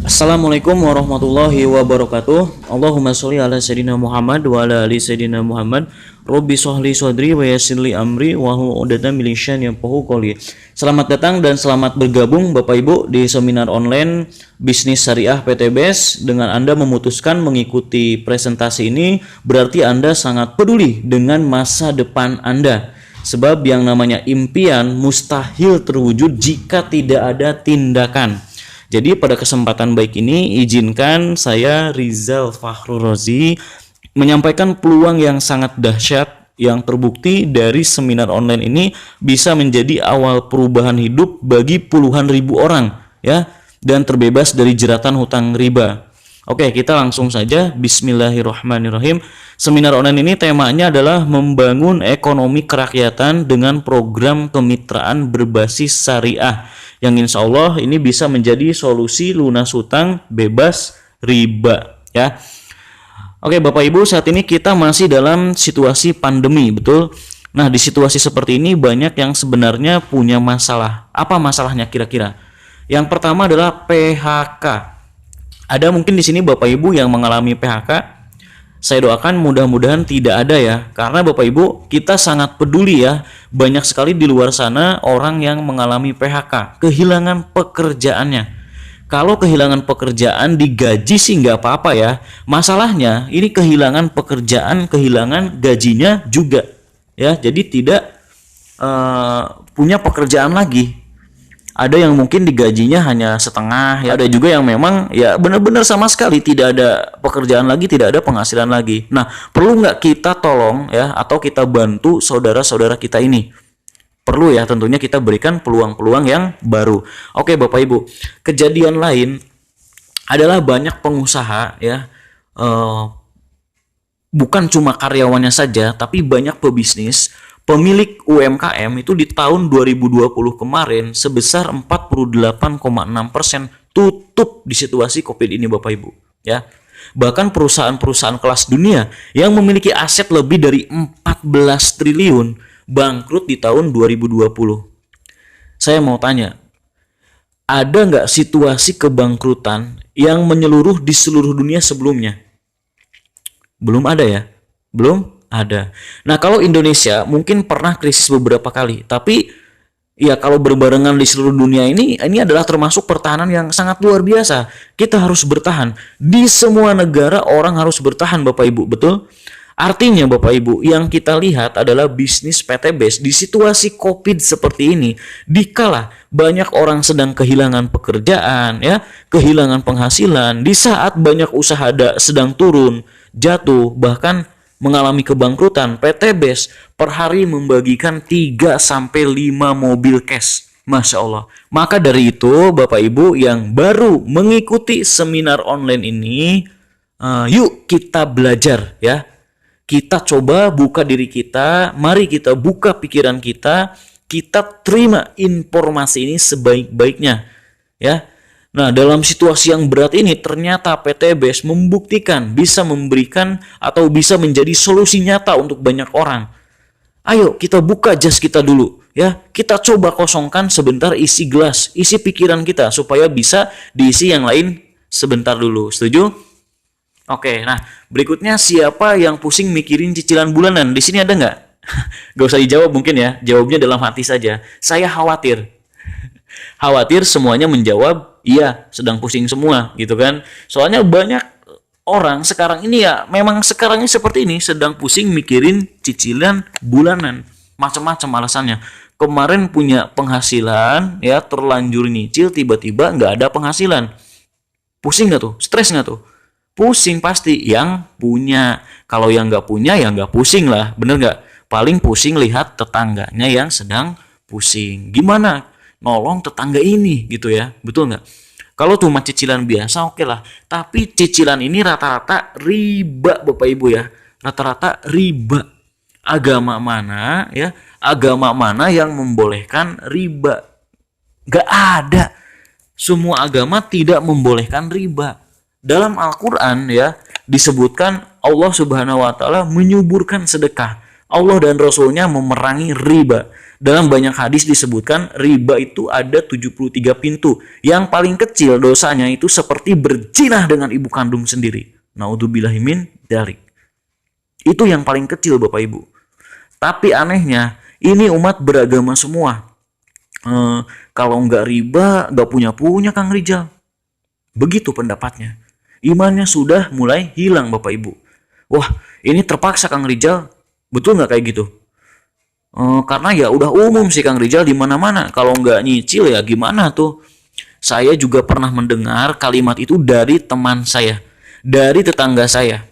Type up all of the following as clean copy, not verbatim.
Assalamualaikum warahmatullahi wabarakatuh. Allahumma sholli ala sayyidina Muhammad wa ala ali sayyidina Muhammad. Robbi sholli sodri wa yassirli amri wa hlul 'uqdatam min lisani yafqahu qawli. Selamat datang dan selamat bergabung Bapak Ibu di seminar online Bisnis Syariah PTBS. Dengan Anda memutuskan mengikuti presentasi ini, berarti Anda sangat peduli dengan masa depan Anda. Sebab yang namanya impian mustahil terwujud jika tidak ada tindakan. Jadi pada kesempatan baik ini izinkan saya Rizal Fakhrul Razi menyampaikan peluang yang sangat dahsyat yang terbukti dari seminar online ini bisa menjadi awal perubahan hidup bagi puluhan ribu orang ya, dan terbebas dari jeratan hutang riba. Oke, kita langsung saja. Bismillahirrahmanirrahim. Seminar online ini temanya adalah membangun ekonomi kerakyatan dengan program kemitraan berbasis syariah, yang insya Allah ini bisa menjadi solusi lunas hutang bebas riba ya. Oke Bapak Ibu, saat ini kita masih dalam situasi pandemi, betul? Nah, di situasi seperti ini banyak yang sebenarnya punya masalah. Apa masalahnya kira-kira? Yang pertama adalah PHK. Ada mungkin di sini Bapak Ibu yang mengalami PHK. Saya doakan mudah-mudahan tidak ada ya, karena Bapak Ibu kita sangat peduli ya. Banyak sekali di luar sana orang yang mengalami PHK, kehilangan pekerjaannya. Kalau kehilangan pekerjaan digaji sih nggak apa-apa ya. Masalahnya ini kehilangan pekerjaan, kehilangan gajinya juga ya. Jadi tidak punya pekerjaan lagi. Ada yang mungkin digajinya hanya setengah ya, ada juga yang memang ya benar-benar sama sekali tidak ada pekerjaan lagi, tidak ada penghasilan lagi. Nah, perlu nggak kita tolong ya, atau kita bantu saudara-saudara kita ini? Perlu ya, tentunya kita berikan peluang-peluang yang baru. Oke Bapak Ibu, kejadian lain adalah banyak pengusaha ya, bukan cuma karyawannya saja, tapi banyak pebisnis, pemilik UMKM itu di tahun 2020 kemarin sebesar 48,6% tutup di situasi Covid ini Bapak Ibu ya. Bahkan perusahaan-perusahaan kelas dunia yang memiliki aset lebih dari 14 triliun bangkrut di tahun 2020. Saya mau tanya, ada nggak situasi kebangkrutan yang menyeluruh di seluruh dunia sebelumnya? Belum ada ya? Belum ada. Nah, kalau Indonesia mungkin pernah krisis beberapa kali, tapi ya kalau berbarengan di seluruh dunia ini adalah termasuk pertahanan yang sangat luar biasa. Kita harus bertahan. Di semua negara orang harus bertahan Bapak Ibu, betul? Artinya Bapak Ibu, yang kita lihat adalah bisnis PTBS di situasi Covid seperti ini, dikala banyak orang sedang kehilangan pekerjaan ya, kehilangan penghasilan, di saat banyak usaha sedang turun, jatuh, bahkan mengalami kebangkrutan, PTBS per hari membagikan 3-5 mobil cash. Masya Allah. Maka dari itu Bapak Ibu yang baru mengikuti seminar online ini, yuk kita belajar ya. Kita coba buka diri kita, mari kita buka pikiran kita terima informasi ini sebaik-baiknya ya. Nah, dalam situasi yang berat ini ternyata PTBS membuktikan bisa memberikan atau bisa menjadi solusi nyata untuk banyak orang. Ayo kita buka jas kita dulu ya. Kita coba kosongkan sebentar isi gelas, isi pikiran kita supaya bisa diisi yang lain sebentar dulu. Setuju? Oke, nah berikutnya siapa yang pusing mikirin cicilan bulanan? Di sini ada nggak? Gak usah dijawab mungkin ya, jawabnya dalam hati saja. Saya khawatir. Khawatir semuanya menjawab iya, sedang pusing semua gitu kan. Soalnya banyak orang sekarang ini ya, memang sekarang ini seperti ini, sedang pusing mikirin cicilan bulanan. Macam-macam alasannya. Kemarin punya penghasilan ya, terlanjur nyicil, tiba-tiba nggak ada penghasilan. Pusing nggak tuh? Stres nggak tuh? Pusing pasti yang punya. Kalau yang nggak punya ya nggak pusing lah, bener nggak? Paling pusing lihat tetangganya yang sedang pusing. Gimana nolong tetangga ini gitu ya, betul nggak? Kalau cuma cicilan biasa oke lah, tapi cicilan ini rata-rata riba Bapak Ibu ya, rata-rata riba. Agama mana ya? Agama mana yang membolehkan riba? Gak ada. Semua agama tidak membolehkan riba. Dalam Al-Quran ya disebutkan Allah Subhanahu Wa Taala menyuburkan sedekah. Allah dan Rasulnya memerangi riba. Dalam banyak hadis disebutkan riba itu ada 73 pintu. Yang paling kecil dosanya itu seperti berzinah dengan ibu kandung sendiri. Naudzubillahi min dzalik. Itu yang paling kecil Bapak Ibu. Tapi anehnya ini umat beragama semua. Kalau nggak riba nggak punya Kang Rijal. Begitu pendapatnya. Imannya sudah mulai hilang Bapak Ibu. Wah, ini terpaksa Kang Rijal. Betul nggak kayak gitu? Karena ya udah umum sih Kang Rijal di mana-mana. Kalau nggak nyicil ya gimana tuh? Saya juga pernah mendengar kalimat itu dari teman saya, dari tetangga saya.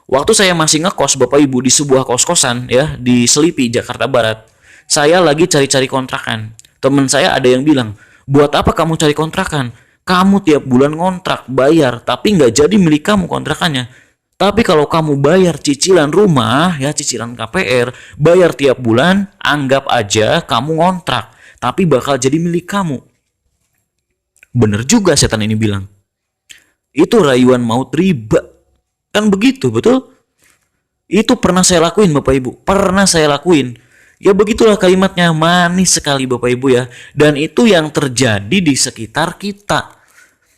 Waktu saya masih ngekos Bapak Ibu di sebuah kos-kosan ya di Selipi, Jakarta Barat. Saya lagi cari-cari kontrakan. Teman saya ada yang bilang, buat apa kamu cari kontrakan? Kamu tiap bulan ngontrak, bayar, tapi nggak jadi milik kamu kontrakannya. Tapi kalau kamu bayar cicilan rumah, ya cicilan KPR, bayar tiap bulan, anggap aja kamu ngontrak, tapi bakal jadi milik kamu. Bener juga setan ini bilang. Itu rayuan maut riba. Kan begitu, betul? Itu pernah saya lakuin Bapak Ibu, pernah saya lakuin. Ya begitulah kalimatnya, manis sekali Bapak Ibu ya. Dan itu yang terjadi di sekitar kita.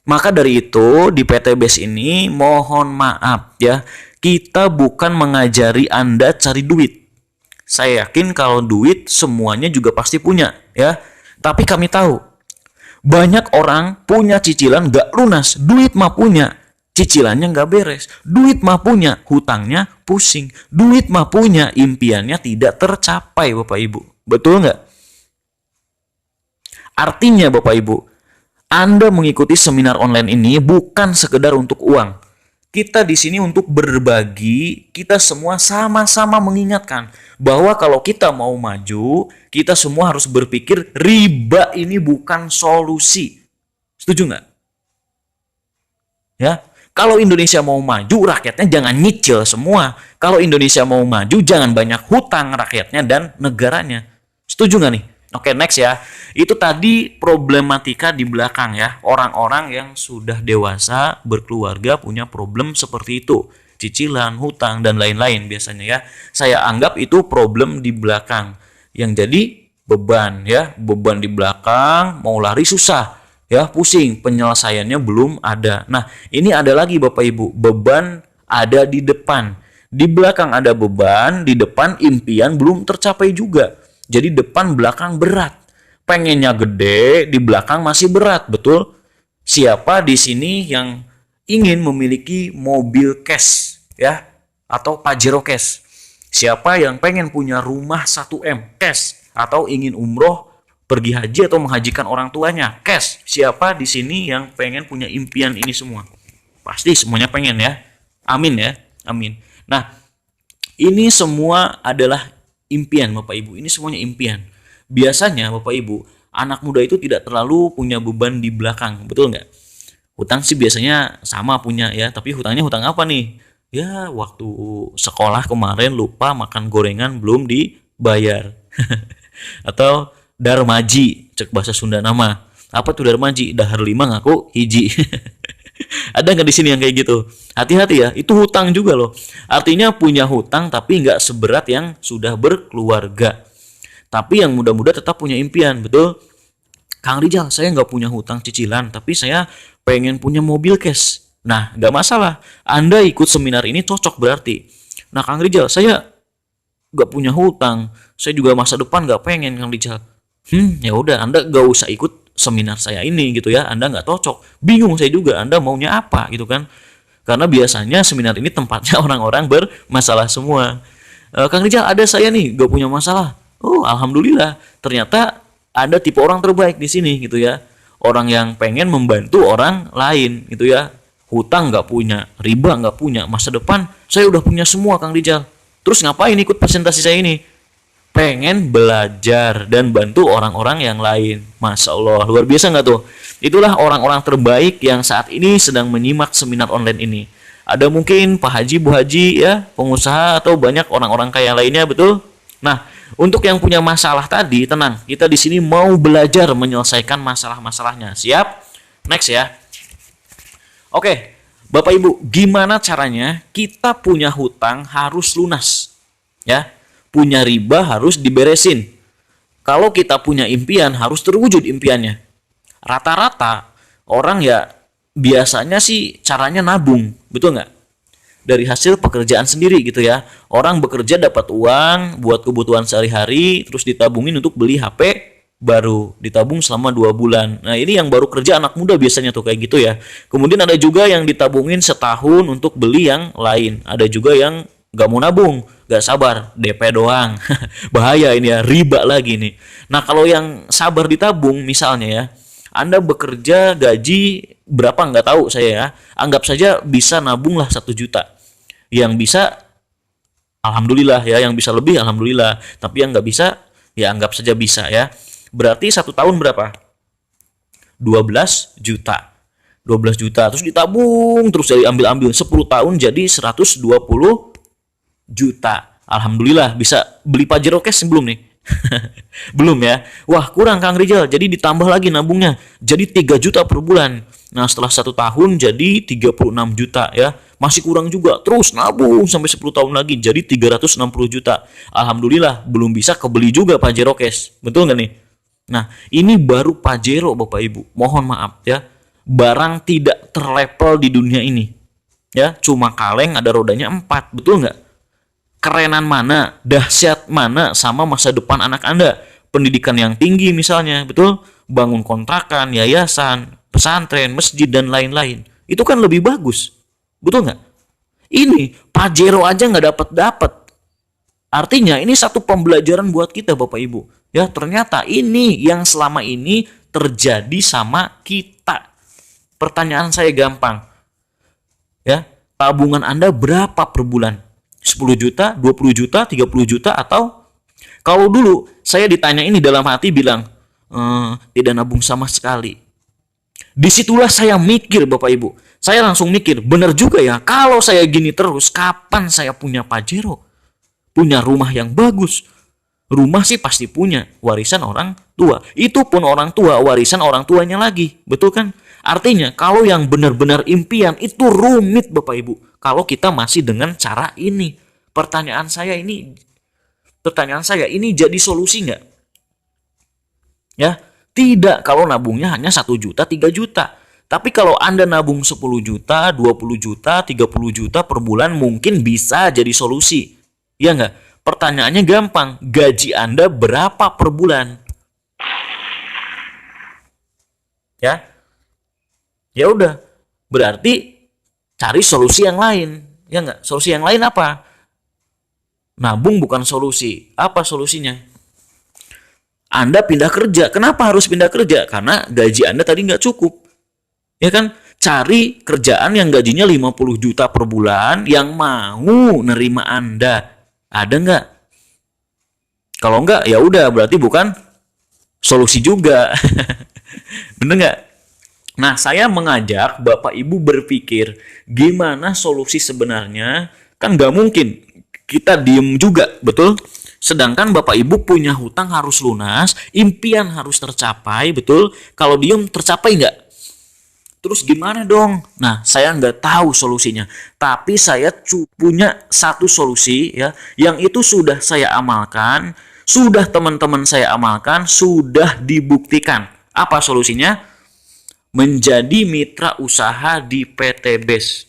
Maka dari itu di PT BES ini mohon maaf ya, kita bukan mengajari Anda cari duit. Saya yakin kalau duit semuanya juga pasti punya ya. Tapi kami tahu banyak orang punya cicilan gak lunas, duit mah punya, cicilannya gak beres, duit mah punya, hutangnya pusing, duit mah punya, impiannya tidak tercapai Bapak Ibu. Betul nggak? Artinya Bapak Ibu, Anda mengikuti seminar online ini bukan sekedar untuk uang. Kita di sini untuk berbagi, kita semua sama-sama mengingatkan bahwa kalau kita mau maju, kita semua harus berpikir riba ini bukan solusi. Setuju nggak? Ya, kalau Indonesia mau maju, rakyatnya jangan nyicil semua. Kalau Indonesia mau maju, jangan banyak hutang rakyatnya dan negaranya. Setuju nggak nih? Oke, next ya. Itu tadi problematika di belakang ya. Orang-orang yang sudah dewasa, berkeluarga, punya problem seperti itu. Cicilan, hutang, dan lain-lain biasanya ya. Saya anggap itu problem di belakang. Yang jadi beban ya. Beban di belakang, mau lari susah. Ya, pusing. Penyelesaiannya belum ada. Nah, ini ada lagi Bapak Ibu. Beban ada di depan. Di belakang ada beban, di depan impian belum tercapai juga. Jadi depan belakang berat. Pengennya gede, di belakang masih berat, betul? Siapa di sini yang ingin memiliki mobil cash ya atau Pajero cash? Siapa yang pengen punya rumah 1M cash atau ingin umroh, pergi haji atau menghajikan orang tuanya cash? Siapa di sini yang pengen punya impian ini semua? Pasti semuanya pengen ya. Amin ya. Amin. Nah, ini semua adalah impian Bapak Ibu, ini semuanya impian. Biasanya Bapak Ibu, anak muda itu tidak terlalu punya beban di belakang, betul nggak? Hutang sih biasanya sama punya ya, tapi hutangnya hutang apa nih? Ya waktu sekolah kemarin lupa makan gorengan belum dibayar. Atau darmaji, cek bahasa Sunda nama. Apa tuh darmaji? Dahar 5 ngaku hiji. Ada nggak di sini yang kayak gitu? Hati-hati ya, itu hutang juga loh. Artinya punya hutang tapi nggak seberat yang sudah berkeluarga. Tapi yang muda-muda tetap punya impian, betul? Kang Rijal, saya nggak punya hutang cicilan, tapi saya pengen punya mobil cash. Nah, nggak masalah. Anda ikut seminar ini cocok berarti. Nah, Kang Rijal, saya nggak punya hutang. Saya juga masa depan nggak pengen, Kang Rijal. Ya udah, Anda nggak usah ikut seminar saya ini gitu ya. Anda nggak cocok, bingung saya juga Anda maunya apa gitu kan, karena biasanya seminar ini tempatnya orang-orang bermasalah semua. Kang Rijal, ada saya nih gak punya masalah. Oh alhamdulillah, ternyata ada tipe orang terbaik di sini gitu ya, orang yang pengen membantu orang lain gitu ya. Hutang nggak punya, riba nggak punya, masa depan saya udah punya semua Kang Rijal. Terus ngapain ikut presentasi saya ini? Pengen belajar dan bantu orang-orang yang lain. Masya Allah, luar biasa nggak tuh? Itulah orang-orang terbaik yang saat ini sedang menyimak seminar online ini. Ada mungkin Pak Haji, Bu Haji ya, pengusaha atau banyak orang-orang kaya lainnya, betul? Nah, untuk yang punya masalah tadi, tenang, kita di sini mau belajar menyelesaikan masalah-masalahnya. Siap? Next ya. Oke, Bapak Ibu, gimana caranya kita punya hutang harus lunas? Ya. punya riba harus diberesin. Kalau kita punya impian harus terwujud impiannya. Rata-rata orang ya biasanya sih caranya nabung, betul nggak? Dari hasil pekerjaan sendiri gitu ya. Orang bekerja dapat uang buat kebutuhan sehari-hari, terus ditabungin untuk beli HP baru, ditabung selama 2 bulan. Nah ini yang baru kerja anak muda biasanya tuh kayak gitu ya. Kemudian ada juga yang ditabungin setahun untuk beli yang lain. Ada juga yang nggak mau nabung, nggak sabar, DP doang. Bahaya ini ya, riba lagi nih. Nah kalau yang sabar ditabung misalnya ya, Anda bekerja gaji berapa nggak tahu saya ya, anggap saja bisa nabung lah 1 juta. Yang bisa alhamdulillah ya, yang bisa lebih alhamdulillah, tapi yang nggak bisa ya anggap saja bisa ya. Berarti 1 tahun berapa? 12 juta. 12 juta terus ditabung terus dari ambil-ambil 10 tahun jadi 120 juta. Alhamdulillah bisa beli Pajero cash belum nih? Belum ya. Wah kurang Kang Rizal, jadi ditambah lagi nabungnya jadi 3 juta per bulan. Nah setelah 1 tahun jadi 36 juta ya, masih kurang juga, terus nabung sampai 10 tahun lagi jadi 360 juta. Alhamdulillah belum bisa kebeli juga Pajero cash, betul nggak nih? Nah ini baru Pajero Bapak Ibu, mohon maaf ya, barang tidak terlevel di dunia ini ya, cuma kaleng ada rodanya 4, betul nggak? Kerenan mana, dahsyat mana sama masa depan anak Anda. Pendidikan yang tinggi misalnya, betul? Bangun kontrakan, yayasan, pesantren, masjid, dan lain-lain. Itu kan lebih bagus. Betul nggak? Ini, Pajero aja nggak dapat. Artinya ini satu pembelajaran buat kita Bapak Ibu. Ya, ternyata ini yang selama ini terjadi sama kita. Pertanyaan saya gampang. Ya, tabungan Anda berapa per bulan? 10 juta, 20 juta, 30 juta, atau kalau dulu saya ditanya ini dalam hati bilang tidak nabung sama sekali. Disitulah saya mikir Bapak Ibu, saya langsung mikir benar juga ya, kalau saya gini terus kapan saya punya Pajero, punya rumah yang bagus. Rumah sih pasti punya, warisan orang tua, itu pun orang tua warisan orang tuanya lagi, betul kan? Artinya kalau yang benar-benar impian itu rumit Bapak Ibu, kalau kita masih dengan cara ini. Pertanyaan saya ini jadi solusi nggak? Ya, tidak kalau nabungnya hanya 1 juta, 3 juta. Tapi kalau Anda nabung 10 juta, 20 juta, 30 juta per bulan mungkin bisa jadi solusi. Ya nggak? Pertanyaannya gampang, gaji Anda berapa per bulan? Ya, ya udah, berarti cari solusi yang lain, ya nggak? Solusi yang lain apa? Nabung bukan solusi. Apa solusinya? Anda pindah kerja. Kenapa harus pindah kerja? Karena gaji Anda tadi nggak cukup, ya kan? Cari kerjaan yang gajinya 50 juta per bulan yang mau nerima Anda. Ada nggak? Kalau nggak, ya udah, berarti bukan solusi juga. Bener nggak? Nah, saya mengajak Bapak Ibu berpikir gimana solusi sebenarnya. Kan nggak mungkin kita diem juga, betul? Sedangkan Bapak Ibu punya hutang harus lunas, impian harus tercapai, betul? Kalau diem tercapai nggak? Terus gimana dong? Nah, saya nggak tahu solusinya. Tapi saya punya satu solusi ya, yang itu sudah saya amalkan, sudah teman-teman saya amalkan, sudah dibuktikan. Apa solusinya? Menjadi mitra usaha di PT BES.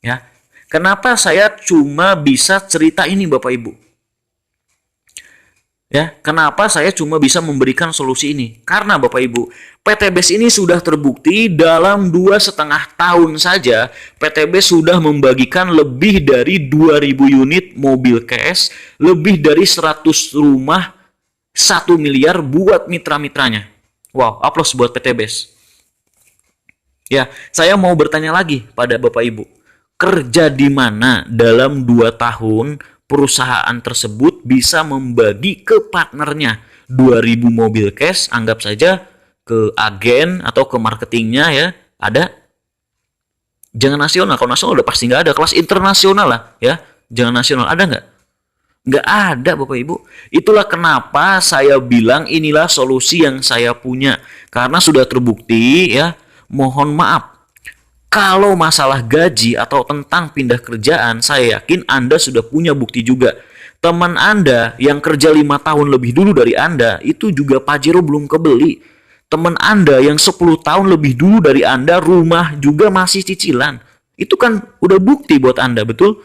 Ya. Kenapa saya cuma bisa cerita ini Bapak Ibu? Ya, kenapa saya cuma bisa memberikan solusi ini? Karena Bapak Ibu, PT BES ini sudah terbukti dalam 2,5 tahun saja PT BES sudah membagikan lebih dari 2.000 unit mobil cash, lebih dari 100 rumah, 1 miliar buat mitra-mitranya. Wow, aplaus buat PT BES. Ya, saya mau bertanya lagi pada Bapak Ibu. Kerja di mana dalam 2 tahun perusahaan tersebut bisa membagi ke partnernya 2.000 mobil cash, anggap saja ke agen atau ke marketingnya ya, ada? Jangan nasional, kalau nasional udah pasti nggak ada, kelas internasional lah ya, jangan nasional, ada nggak? Nggak ada Bapak Ibu. Itulah kenapa saya bilang inilah solusi yang saya punya, karena sudah terbukti ya. Mohon maaf, kalau masalah gaji atau tentang pindah kerjaan, saya yakin Anda sudah punya bukti juga. Teman Anda yang kerja 5 tahun lebih dulu dari Anda, itu juga Pajero belum kebeli. Teman Anda yang 10 tahun lebih dulu dari Anda, rumah juga masih cicilan. Itu kan udah bukti buat Anda, betul?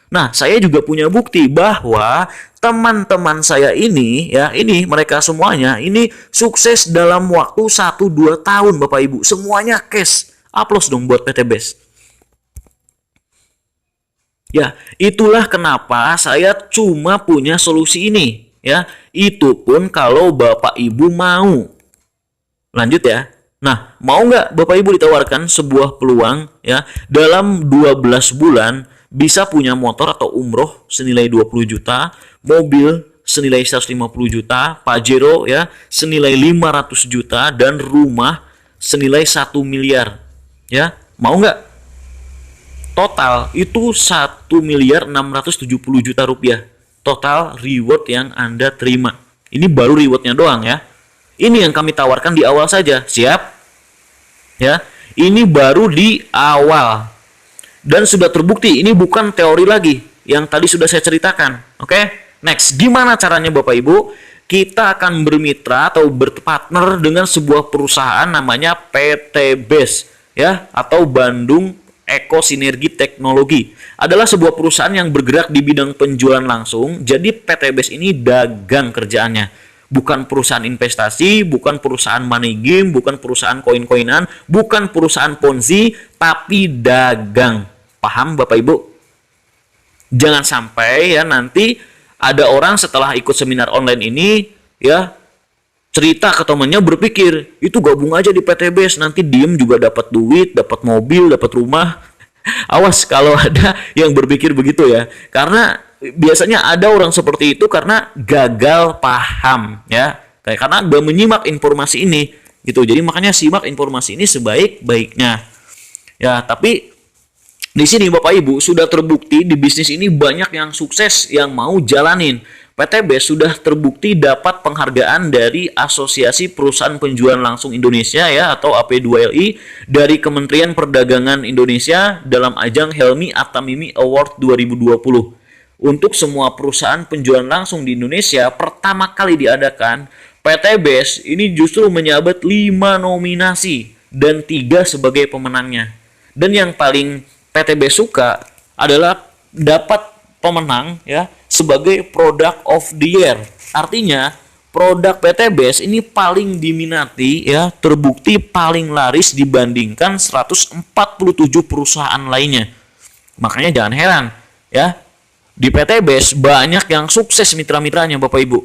Nah, saya juga punya bukti bahwa teman-teman saya ini, ya, ini mereka semuanya, ini sukses dalam waktu 1-2 tahun, Bapak Ibu. Semuanya cash. Aplaus dong buat PT Best. Ya, itulah kenapa saya cuma punya solusi ini. Ya, itu pun kalau Bapak Ibu mau. Lanjut ya. Nah, mau nggak Bapak Ibu ditawarkan sebuah peluang, ya, dalam 12 bulan bisa punya motor atau umroh senilai 20 juta, mobil senilai 150 juta, Pajero ya senilai 500 juta, dan rumah senilai 1 miliar. Ya, mau nggak? Total itu 1 miliar 670 juta rupiah. Total reward yang Anda terima. Ini baru rewardnya doang ya. Ini yang kami tawarkan di awal saja. Siap? Ya, ini baru di awal. Dan sudah terbukti, ini bukan teori lagi yang tadi sudah saya ceritakan. Oke, next, gimana caranya Bapak Ibu? Kita akan bermitra atau berpartner dengan sebuah perusahaan namanya PT Best, ya, atau Bandung Eko Sinergi Teknologi. Adalah sebuah perusahaan yang bergerak di bidang penjualan langsung. Jadi PT Best ini dagang kerjaannya. Bukan perusahaan investasi, bukan perusahaan money game, bukan perusahaan koin-koinan, bukan perusahaan ponzi, tapi dagang. Paham Bapak Ibu? Jangan sampai ya nanti ada orang setelah ikut seminar online ini ya cerita ke temannya berpikir, itu gabung aja di PT Best, nanti diem juga dapat duit, dapat mobil, dapat rumah. Awas kalau ada yang berpikir begitu ya. Karena biasanya ada orang seperti itu karena gagal paham ya. Karena udah menyimak informasi ini gitu. Jadi makanya simak informasi ini sebaik-baiknya. Ya, tapi di sini Bapak Ibu sudah terbukti di bisnis ini banyak yang sukses yang mau jalanin. PT Best sudah terbukti dapat penghargaan dari Asosiasi Perusahaan Penjualan Langsung Indonesia ya atau AP2LI dari Kementerian Perdagangan Indonesia dalam ajang Helmi Atamimi Award 2020. Untuk semua perusahaan penjualan langsung di Indonesia pertama kali diadakan, PT Best ini justru menyabet 5 nominasi dan 3 sebagai pemenangnya. Dan yang paling PT Best suka adalah dapat pemenang ya sebagai Product of the Year. Artinya produk PT Best ini paling diminati ya, terbukti paling laris dibandingkan 147 perusahaan lainnya. Makanya jangan heran ya, di PT Best banyak yang sukses mitra-mitranya Bapak Ibu.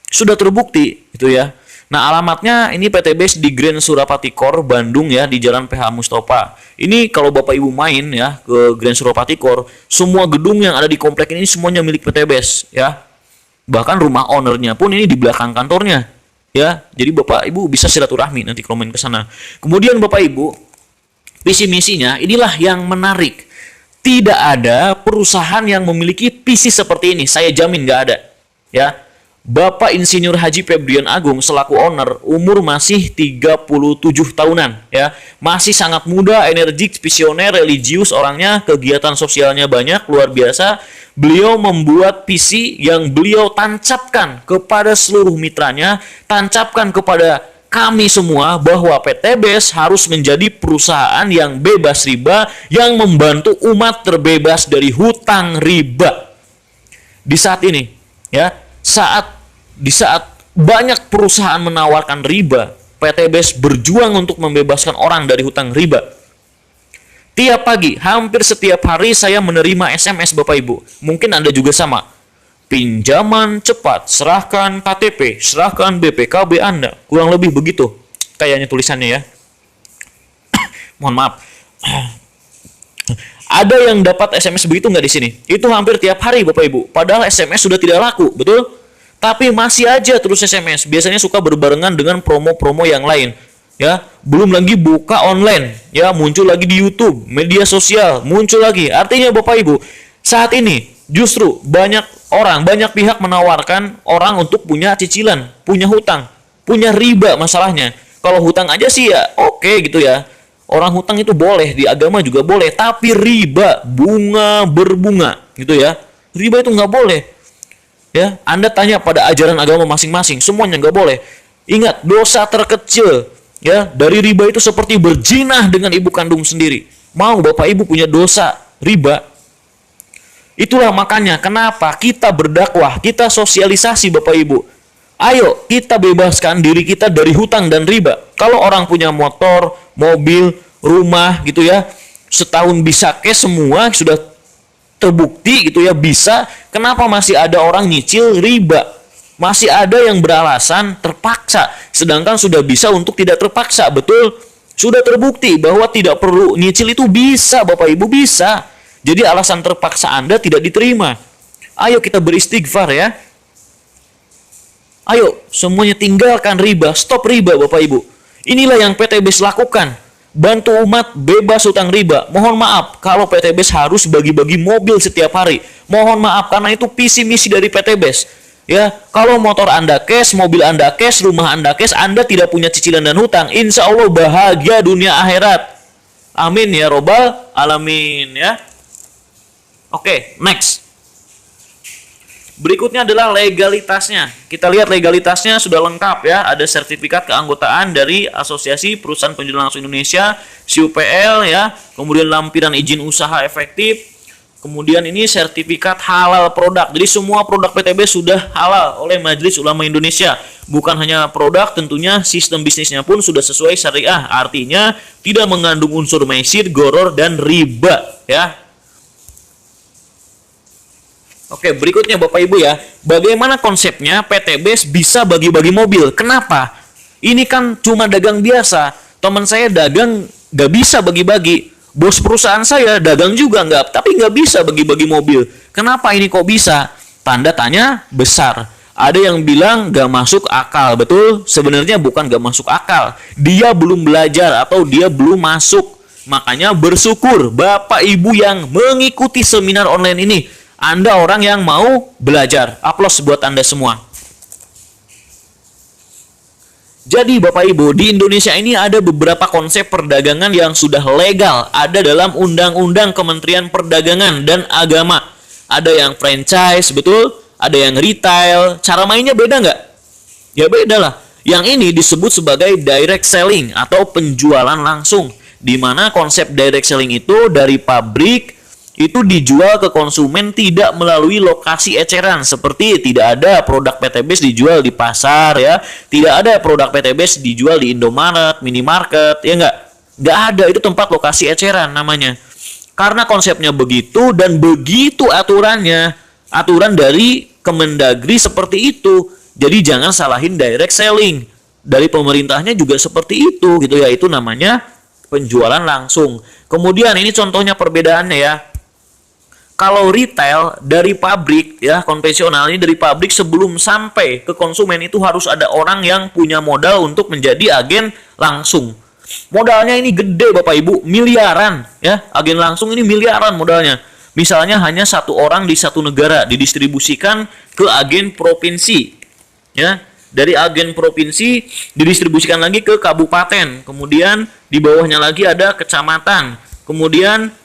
Sudah terbukti itu ya. Nah, alamatnya ini PT Best di Grand Surapati Core Bandung ya, di Jalan PH Mustofa. Ini kalau Bapak Ibu main ya ke Grand Surapati Core, semua gedung yang ada di komplek ini semuanya milik PT Best ya. Bahkan rumah ownernya pun ini di belakang kantornya ya. Jadi Bapak Ibu bisa silaturahmi nanti kalau main ke sana. Kemudian Bapak Ibu, visi misinya inilah yang menarik. Tidak ada perusahaan yang memiliki visi seperti ini. Saya jamin nggak ada ya. Bapak Insinyur Haji Febrian Agung selaku owner umur masih 37 tahunan ya. Masih sangat muda, energik, visioner, religius orangnya, kegiatan sosialnya banyak, luar biasa. Beliau membuat visi yang beliau tancapkan kepada seluruh mitranya, tancapkan kepada kami semua bahwa PT Best harus menjadi perusahaan yang bebas riba, yang membantu umat terbebas dari hutang riba. Di saat ini ya, di saat banyak perusahaan menawarkan riba, PT Best berjuang untuk membebaskan orang dari hutang riba. Tiap pagi, hampir setiap hari saya menerima SMS Bapak Ibu. Mungkin Anda juga sama. Pinjaman cepat, serahkan KTP, serahkan BPKB Anda. Kurang lebih begitu kayaknya tulisannya ya. Mohon maaf. Ada yang dapat SMS begitu nggak di sini? Itu hampir tiap hari Bapak Ibu. Padahal SMS sudah tidak laku, betul? Tapi masih aja terus SMS. Biasanya suka berbarengan dengan promo-promo yang lain. Ya, belum lagi buka online. Ya, muncul lagi di YouTube, media sosial, muncul lagi. Artinya Bapak Ibu, saat ini justru banyak pihak menawarkan orang untuk punya cicilan, punya hutang, punya riba masalahnya. Kalau hutang aja sih ya oke gitu ya. Orang hutang itu boleh, di agama juga boleh, tapi riba, bunga berbunga gitu ya. Riba itu nggak boleh. Ya, Anda tanya pada ajaran agama masing-masing, semuanya nggak boleh. Ingat, dosa terkecil ya dari riba itu seperti berzina dengan ibu kandung sendiri. Mau Bapak Ibu punya dosa riba? Itulah makanya kenapa kita berdakwah, kita sosialisasi Bapak Ibu. Ayo kita bebaskan diri kita dari hutang dan riba. Kalau orang punya motor, mobil, rumah gitu ya, setahun bisa cash semua sudah terbukti gitu ya bisa, kenapa masih ada orang nyicil riba? Masih ada yang beralasan terpaksa, sedangkan sudah bisa untuk tidak terpaksa, betul? Sudah terbukti bahwa tidak perlu nyicil itu bisa, Bapak Ibu, bisa. Jadi alasan terpaksa Anda tidak diterima. Ayo kita beristighfar ya. Ayo semuanya tinggalkan riba, stop riba Bapak Ibu. Inilah yang PTBS lakukan. Bantu umat bebas hutang riba. Mohon maaf kalau PTBS harus bagi-bagi mobil setiap hari. Mohon maaf karena itu visi misi dari PTBS. Ya, kalau motor Anda cash, mobil Anda cash, rumah Anda cash, Anda tidak punya cicilan dan hutang, insya Allah bahagia dunia akhirat. Amin ya robbal alamin ya. Oke, next. Berikutnya adalah legalitasnya. Kita lihat legalitasnya sudah lengkap ya. Ada sertifikat keanggotaan dari Asosiasi Perusahaan Penjualan Langsung Indonesia, SIUPL ya. Kemudian lampiran izin usaha efektif. Kemudian ini sertifikat halal produk. Jadi semua produk PTB sudah halal oleh Majelis Ulama Indonesia. Bukan hanya produk, tentunya sistem bisnisnya pun sudah sesuai syariah. Artinya tidak mengandung unsur maisir, goror, dan riba ya. Oke, berikutnya Bapak Ibu ya, bagaimana konsepnya PTBS bisa bagi-bagi mobil? Kenapa? Ini kan cuma dagang biasa. Teman saya dagang nggak bisa bagi-bagi. Bos perusahaan saya dagang juga nggak, tapi nggak bisa bagi-bagi mobil. Kenapa ini kok bisa? Tanda tanya besar. Ada yang bilang nggak masuk akal, betul? Sebenarnya bukan nggak masuk akal. Dia belum belajar atau dia belum masuk. Makanya bersyukur Bapak Ibu yang mengikuti seminar online ini. Anda orang yang mau belajar. Aplaus buat Anda semua. Jadi Bapak Ibu, di Indonesia ini ada beberapa konsep perdagangan yang sudah legal. Ada dalam Undang-Undang Kementerian Perdagangan dan Agama. Ada yang franchise, betul? Ada yang retail. Cara mainnya beda nggak? Ya beda lah. Yang ini disebut sebagai direct selling atau penjualan langsung. Di mana konsep direct selling itu dari pabrik itu dijual ke konsumen tidak melalui lokasi eceran, seperti tidak ada produk PTBS dijual di pasar ya, tidak ada produk PTBS dijual di Indomaret, minimarket ya, nggak ada, itu tempat lokasi eceran namanya. Karena konsepnya begitu dan begitu aturannya, aturan dari Kemendagri seperti itu, jadi jangan salahin direct selling. Dari pemerintahnya juga seperti itu gitu ya, itu namanya penjualan langsung. Kemudian ini contohnya perbedaannya ya. Kalau retail dari pabrik ya, konvensional ini dari pabrik sebelum sampai ke konsumen itu harus ada orang yang punya modal untuk menjadi agen langsung. Modalnya ini gede Bapak Ibu, miliaran ya. Agen langsung ini miliaran modalnya. Misalnya hanya satu orang di satu negara didistribusikan ke agen provinsi ya. Dari agen provinsi didistribusikan lagi ke kabupaten. Kemudian di bawahnya lagi ada kecamatan. Kemudian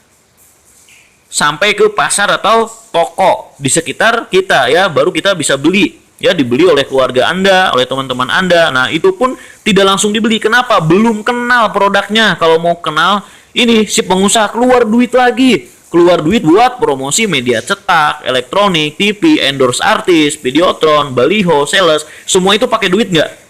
sampai ke pasar atau toko di sekitar kita ya, baru kita bisa beli ya, dibeli oleh keluarga Anda, oleh teman-teman Anda. Nah itu pun tidak langsung dibeli. Kenapa? Belum kenal produknya. Kalau mau kenal, ini si pengusaha keluar duit lagi, keluar duit buat promosi media cetak, elektronik, TV, endorse artis, videotron, baliho, sales, semua itu pakai duit nggak?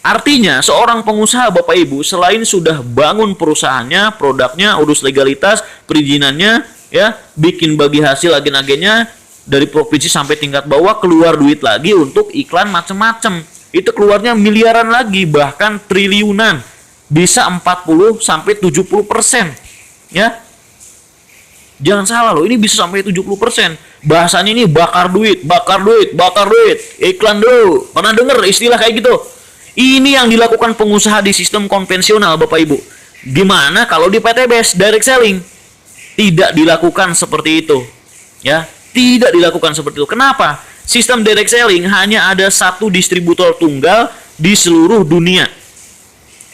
Artinya seorang pengusaha Bapak Ibu selain sudah bangun perusahaannya, produknya, urus legalitas, perizinannya ya, bikin bagi hasil agen-agennya dari provinsi sampai tingkat bawah, keluar duit lagi untuk iklan macem-macem. Itu keluarnya miliaran lagi, bahkan triliunan. Bisa 40 sampai 70% ya. Jangan salah loh, ini bisa sampai 70%. Bahasanya ini bakar duit, bakar duit, bakar duit. Iklan dulu. Pernah dengar istilah kayak gitu? Ini yang dilakukan pengusaha di sistem konvensional Bapak Ibu. Gimana kalau di PTBS direct selling? Tidak dilakukan seperti itu ya, tidak dilakukan seperti itu. Kenapa? Sistem direct selling hanya ada satu distributor tunggal di seluruh dunia.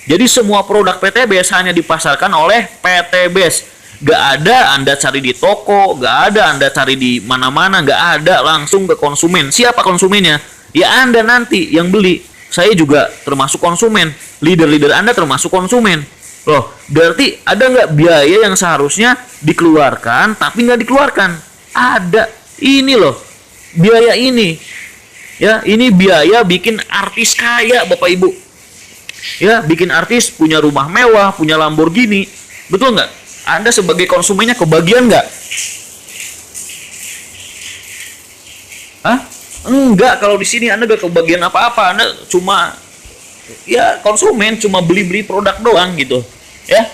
Jadi semua produk PTBS hanya dipasarkan oleh PTBS. Gak ada Anda cari di toko, gak ada Anda cari di mana-mana, gak ada, langsung ke konsumen. Siapa konsumennya? Ya Anda nanti yang beli. Saya juga termasuk konsumen, leader-leader Anda termasuk konsumen. Loh, berarti ada nggak biaya yang seharusnya dikeluarkan tapi nggak dikeluarkan? Ada. Ini loh, biaya ini. Ya, ini biaya bikin artis kaya, Bapak Ibu. Ya, bikin artis punya rumah mewah, punya Lamborghini. Betul nggak? Anda sebagai konsumennya kebagian nggak? Hah? Enggak, kalau di sini Anda nggak kebagian apa-apa. Anda cuma ya konsumen, cuma beli-beli produk doang gitu. Ya.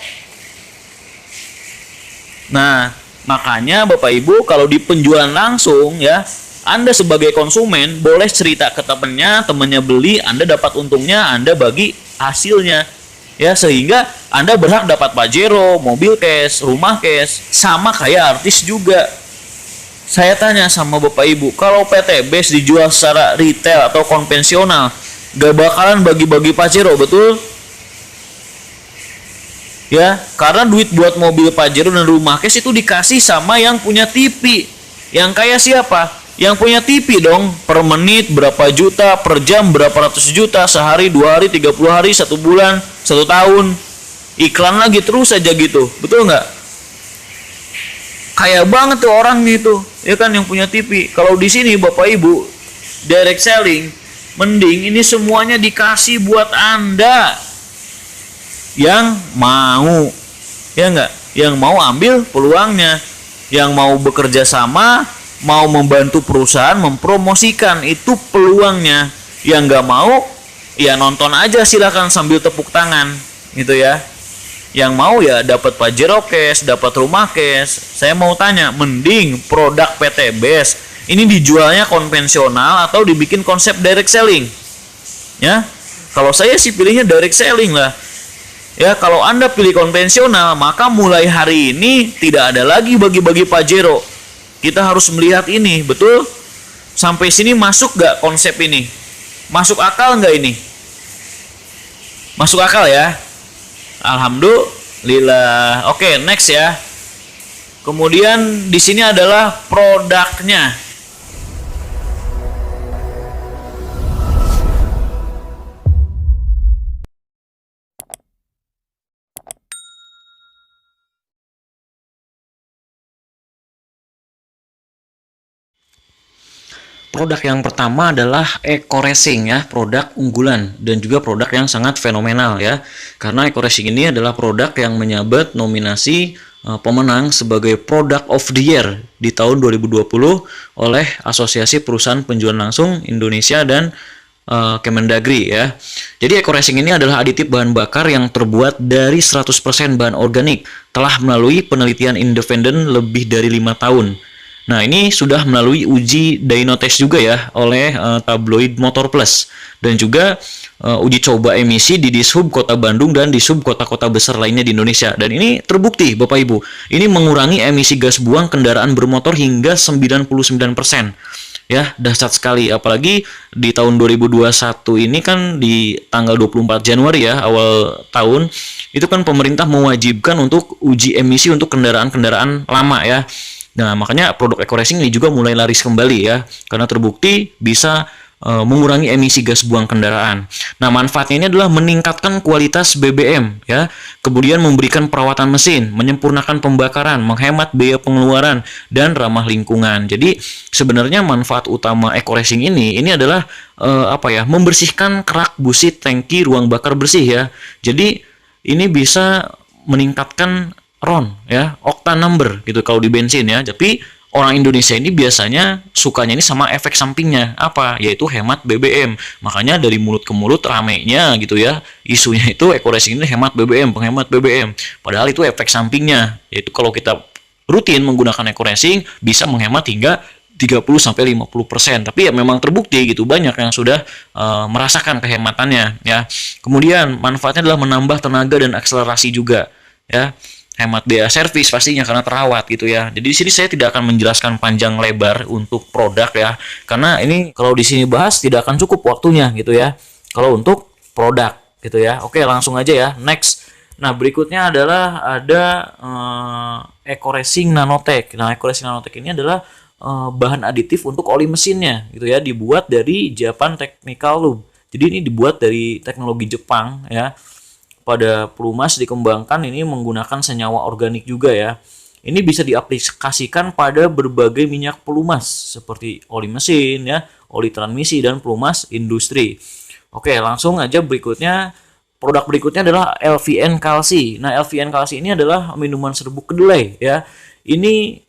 Nah, makanya Bapak Ibu kalau di penjualan langsung ya, Anda sebagai konsumen boleh cerita ke temannya beli, Anda dapat untungnya, Anda bagi hasilnya. Ya, sehingga Anda berhak dapat Pajero, mobil cash, rumah cash, sama kayak artis juga. Saya tanya sama Bapak Ibu, kalau PTBs dijual secara retail atau konvensional, gak bakalan bagi-bagi Pajero, betul? Ya, karena duit buat mobil Pajero dan rumah cash itu dikasih sama yang punya TV. Yang kaya siapa? Yang punya TV dong. Per menit berapa juta, per jam berapa ratus juta, sehari, 2 hari, 30 hari, 1 bulan, 1 tahun. Iklan lagi terus aja gitu. Betul nggak? Kaya banget tuh orang gitu. Ya kan yang punya TV. Kalau di sini Bapak Ibu, direct selling, mending ini semuanya dikasih buat Anda yang mau. Ya nggak? Yang mau ambil peluangnya. Yang mau bekerja sama, mau membantu perusahaan mempromosikan, itu peluangnya. Yang nggak mau ya nonton aja, silakan sambil tepuk tangan gitu ya. Yang mau ya dapat Pajero cash, dapat rumah cash. Saya mau tanya, mending produk PTBs ini dijualnya konvensional atau dibikin konsep direct selling? Ya, kalau saya sih pilihnya direct selling lah. Ya, kalau Anda pilih konvensional, maka mulai hari ini tidak ada lagi bagi-bagi Pajero. Kita harus melihat ini, betul? Sampai sini masuk gak konsep ini? Masuk akal nggak ini? Masuk akal ya? Alhamdulillah. Oke, next ya. Kemudian di sini adalah produknya. Produk yang pertama adalah Eco Racing ya, produk unggulan dan juga produk yang sangat fenomenal ya. Karena Eco Racing ini adalah produk yang menyabet nominasi pemenang sebagai Product of the Year di tahun 2020 oleh Asosiasi Perusahaan Penjualan Langsung Indonesia dan Kemendagri ya. Jadi Eco Racing ini adalah aditif bahan bakar yang terbuat dari 100% bahan organik, telah melalui penelitian independen lebih dari 5 tahun. Nah, ini sudah melalui uji dyno-test juga ya oleh tabloid Motor Plus dan juga uji coba emisi di Dishub Kota Bandung dan Dishub kota-kota besar lainnya di Indonesia. Dan ini terbukti Bapak Ibu, ini mengurangi emisi gas buang kendaraan bermotor hingga 99%. Ya, dahsyat sekali. Apalagi di tahun 2021 ini kan di tanggal 24 Januari ya, awal tahun, itu kan pemerintah mewajibkan untuk uji emisi untuk kendaraan-kendaraan lama ya. Nah, makanya produk Eco Racing ini juga mulai laris kembali ya, karena terbukti bisa mengurangi emisi gas buang kendaraan. Nah, manfaatnya ini adalah meningkatkan kualitas BBM ya, kemudian memberikan perawatan mesin, menyempurnakan pembakaran, menghemat biaya pengeluaran dan ramah lingkungan. Jadi sebenarnya manfaat utama Eco Racing ini adalah membersihkan kerak busit tangki ruang bakar bersih ya. Jadi ini bisa meningkatkan RON ya, octane number gitu kalau di bensin ya. Tapi orang Indonesia ini biasanya sukanya ini sama efek sampingnya apa? Yaitu hemat BBM. Makanya dari mulut ke mulut ramenya gitu ya. Isunya itu Eco Racing ini hemat BBM, penghemat BBM. Padahal itu efek sampingnya. Yaitu kalau kita rutin menggunakan Eco Racing bisa menghemat hingga 30-50%. Tapi ya memang terbukti gitu, banyak yang sudah merasakan kehematannya ya. Kemudian manfaatnya adalah menambah tenaga dan akselerasi juga ya. Hemat biaya servis pastinya karena terawat gitu ya. Jadi di sini saya tidak akan menjelaskan panjang lebar untuk produk ya, karena ini kalau di sini bahas tidak akan cukup waktunya gitu ya. Kalau untuk produk gitu ya. Oke, langsung aja ya. Next. Nah, berikutnya adalah ada Eco-Racing Nanotech. Nah, Eco-Racing Nanotech ini adalah bahan aditif untuk oli mesinnya gitu ya, dibuat dari Japan Technical Lube. Jadi ini dibuat dari teknologi Jepang ya. Pada pelumas dikembangkan ini menggunakan senyawa organik juga ya. Ini bisa diaplikasikan pada berbagai minyak pelumas seperti oli mesin ya, oli transmisi dan pelumas industri. Oke, langsung aja berikutnya. Produk berikutnya adalah LVN Kalsi. Nah, LVN Kalsi ini adalah minuman serbuk kedelai ya. Ini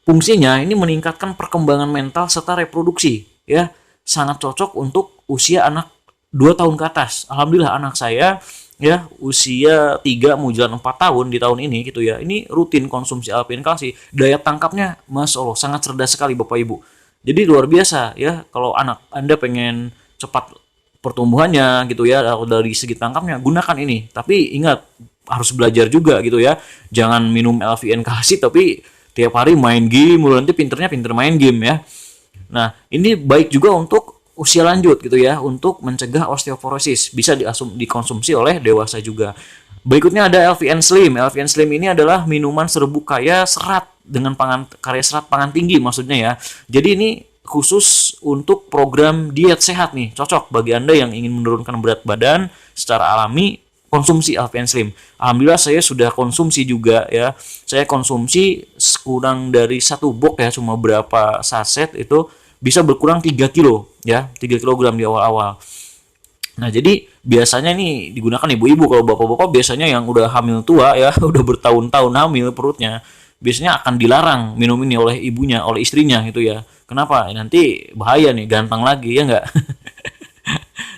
fungsinya ini meningkatkan perkembangan mental serta reproduksi ya. Sangat cocok untuk usia anak 2 tahun ke atas. Alhamdulillah anak saya ya usia 3 mau jalan 4 tahun di tahun ini gitu ya. Ini rutin konsumsi LVN Kalsi. Daya tangkapnya Masya Allah sangat cerdas sekali Bapak Ibu. Jadi luar biasa ya, kalau anak Anda pengen cepat pertumbuhannya gitu ya, dari segi tangkapnya gunakan ini. Tapi ingat harus belajar juga gitu ya. Jangan minum LVN Kalsi tapi tiap hari main game, nanti pinter main game ya. Nah, ini baik juga untuk usia lanjut gitu ya, untuk mencegah osteoporosis. Bisa dikonsumsi oleh dewasa juga. Berikutnya ada LVN Slim. LVN Slim ini adalah minuman serbuk kaya serat dengan kaya serat pangan tinggi maksudnya ya. Jadi ini khusus untuk program diet sehat nih, cocok bagi Anda yang ingin menurunkan berat badan secara alami, konsumsi LVN Slim. Alhamdulillah saya sudah konsumsi juga ya. Saya konsumsi kurang dari 1 box ya, cuma berapa saset itu bisa berkurang 3 kilo ya, 3 kilogram di awal-awal. Nah, jadi biasanya ini digunakan ibu-ibu. Kalau bapak-bapak biasanya yang udah hamil tua ya, udah bertahun-tahun hamil perutnya, biasanya akan dilarang minum ini oleh ibunya, oleh istrinya gitu ya. Kenapa? Nanti bahaya nih, ganteng lagi ya nggak?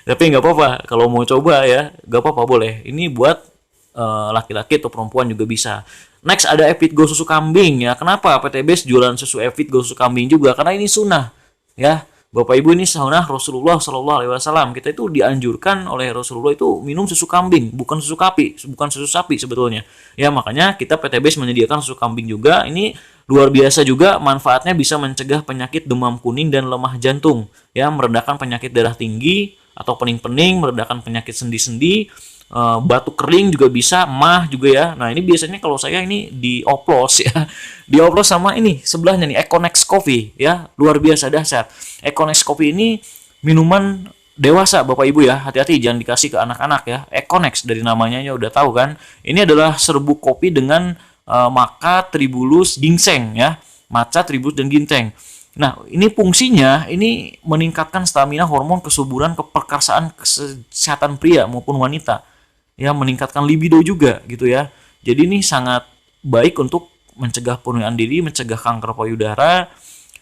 Tapi nggak apa-apa, kalau mau coba ya, nggak apa-apa boleh. Ini buat laki-laki atau perempuan juga bisa. Next ada Evitgo susu kambing ya. Kenapa PTBS jualan susu Evitgo susu kambing juga? Karena ini sunnah ya. Bapak Ibu, ini sunnah Rasulullah Shallallahu Alaihi Wasallam. Kita itu dianjurkan oleh Rasulullah itu minum susu kambing, bukan susu sapi sebetulnya. Ya makanya kita PTBS menyediakan susu kambing juga. Ini luar biasa juga, manfaatnya bisa mencegah penyakit demam kuning dan lemah jantung, ya, meredakan penyakit darah tinggi atau pening-pening, meredakan penyakit sendi-sendi, batuk kering juga bisa, mah juga ya. Nah ini biasanya kalau saya ini dioplos ya, dioplos sama ini sebelahnya nih Econex Coffee ya, luar biasa dahsyat. Econex Coffee ini minuman dewasa Bapak Ibu ya, hati-hati jangan dikasih ke anak-anak ya. Econex dari namanya ya udah tahu kan. Ini adalah serbuk kopi dengan maca, tribulus, ginseng ya, maca, tribulus dan ginseng. Nah, ini fungsinya ini meningkatkan stamina, hormon kesuburan, keperkasaan, kesehatan pria maupun wanita. Ya, meningkatkan libido juga gitu ya. Jadi ini sangat baik untuk mencegah penuaan diri, mencegah kanker payudara.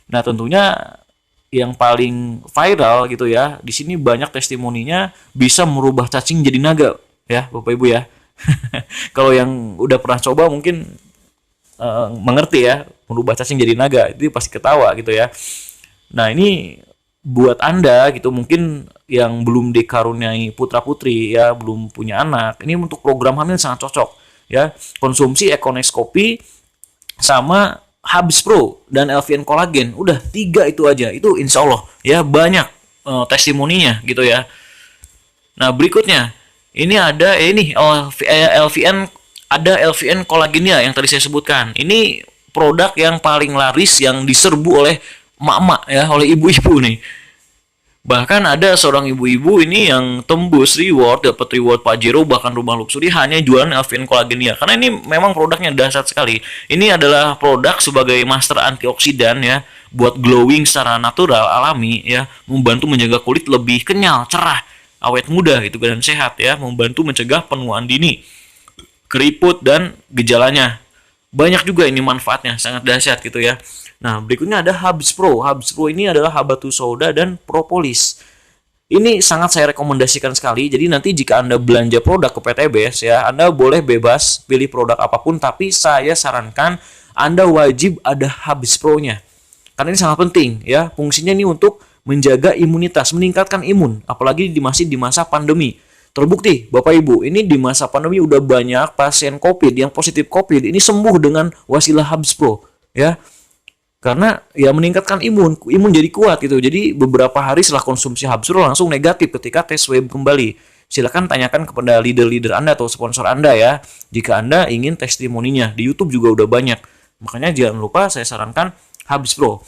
Nah, tentunya yang paling viral gitu ya, di sini banyak testimoninya bisa merubah cacing jadi naga ya, Bapak Ibu ya. Kalau yang udah pernah coba mungkin mengerti ya, merubah cacing jadi naga itu pasti ketawa gitu ya. Nah ini buat Anda gitu mungkin yang belum dikaruniai putra putri ya, belum punya anak, ini untuk program hamil sangat cocok ya. Konsumsi Econex Kopi sama Habis Pro dan LVN Collagen, udah 3 itu aja, itu insya Allah ya banyak testimoninya gitu ya. Nah berikutnya ini ada LVN, ada LVN Collagennya yang tadi saya sebutkan. Ini produk yang paling laris yang diserbu oleh emak-emak ya, oleh ibu-ibu nih. Bahkan ada seorang ibu-ibu ini yang tembus dapat reward Pajero bahkan rumah luxury hanya jualan LVN Collagennya. Karena ini memang produknya dahsyat sekali. Ini adalah produk sebagai master antioksidan ya, buat glowing secara natural alami ya, membantu menjaga kulit lebih kenyal, cerah, awet muda gitu dan sehat ya, membantu mencegah penuaan dini, keriput dan gejalanya. Banyak juga ini manfaatnya, sangat dahsyat gitu ya. Nah, berikutnya ada Habis Pro. Habis Pro ini adalah habatus sauda dan propolis. Ini sangat saya rekomendasikan sekali. Jadi nanti jika Anda belanja produk ke PTBS ya, Anda boleh bebas pilih produk apapun, tapi saya sarankan Anda wajib ada Habis Pro-nya. Karena ini sangat penting ya. Fungsinya ini untuk menjaga imunitas, meningkatkan imun, apalagi masih di masa pandemi. Terbukti, Bapak Ibu, ini di masa pandemi udah banyak pasien COVID yang positif COVID ini sembuh dengan wasilah Habis Pro, ya. Karena ya meningkatkan imun jadi kuat gitu. Jadi beberapa hari setelah konsumsi Habis Pro langsung negatif ketika tes swab kembali. silakan tanyakan kepada leader-leader Anda atau sponsor Anda ya. Jika Anda ingin testimoninya, di YouTube juga udah banyak. Makanya jangan lupa saya sarankan Habs Pro.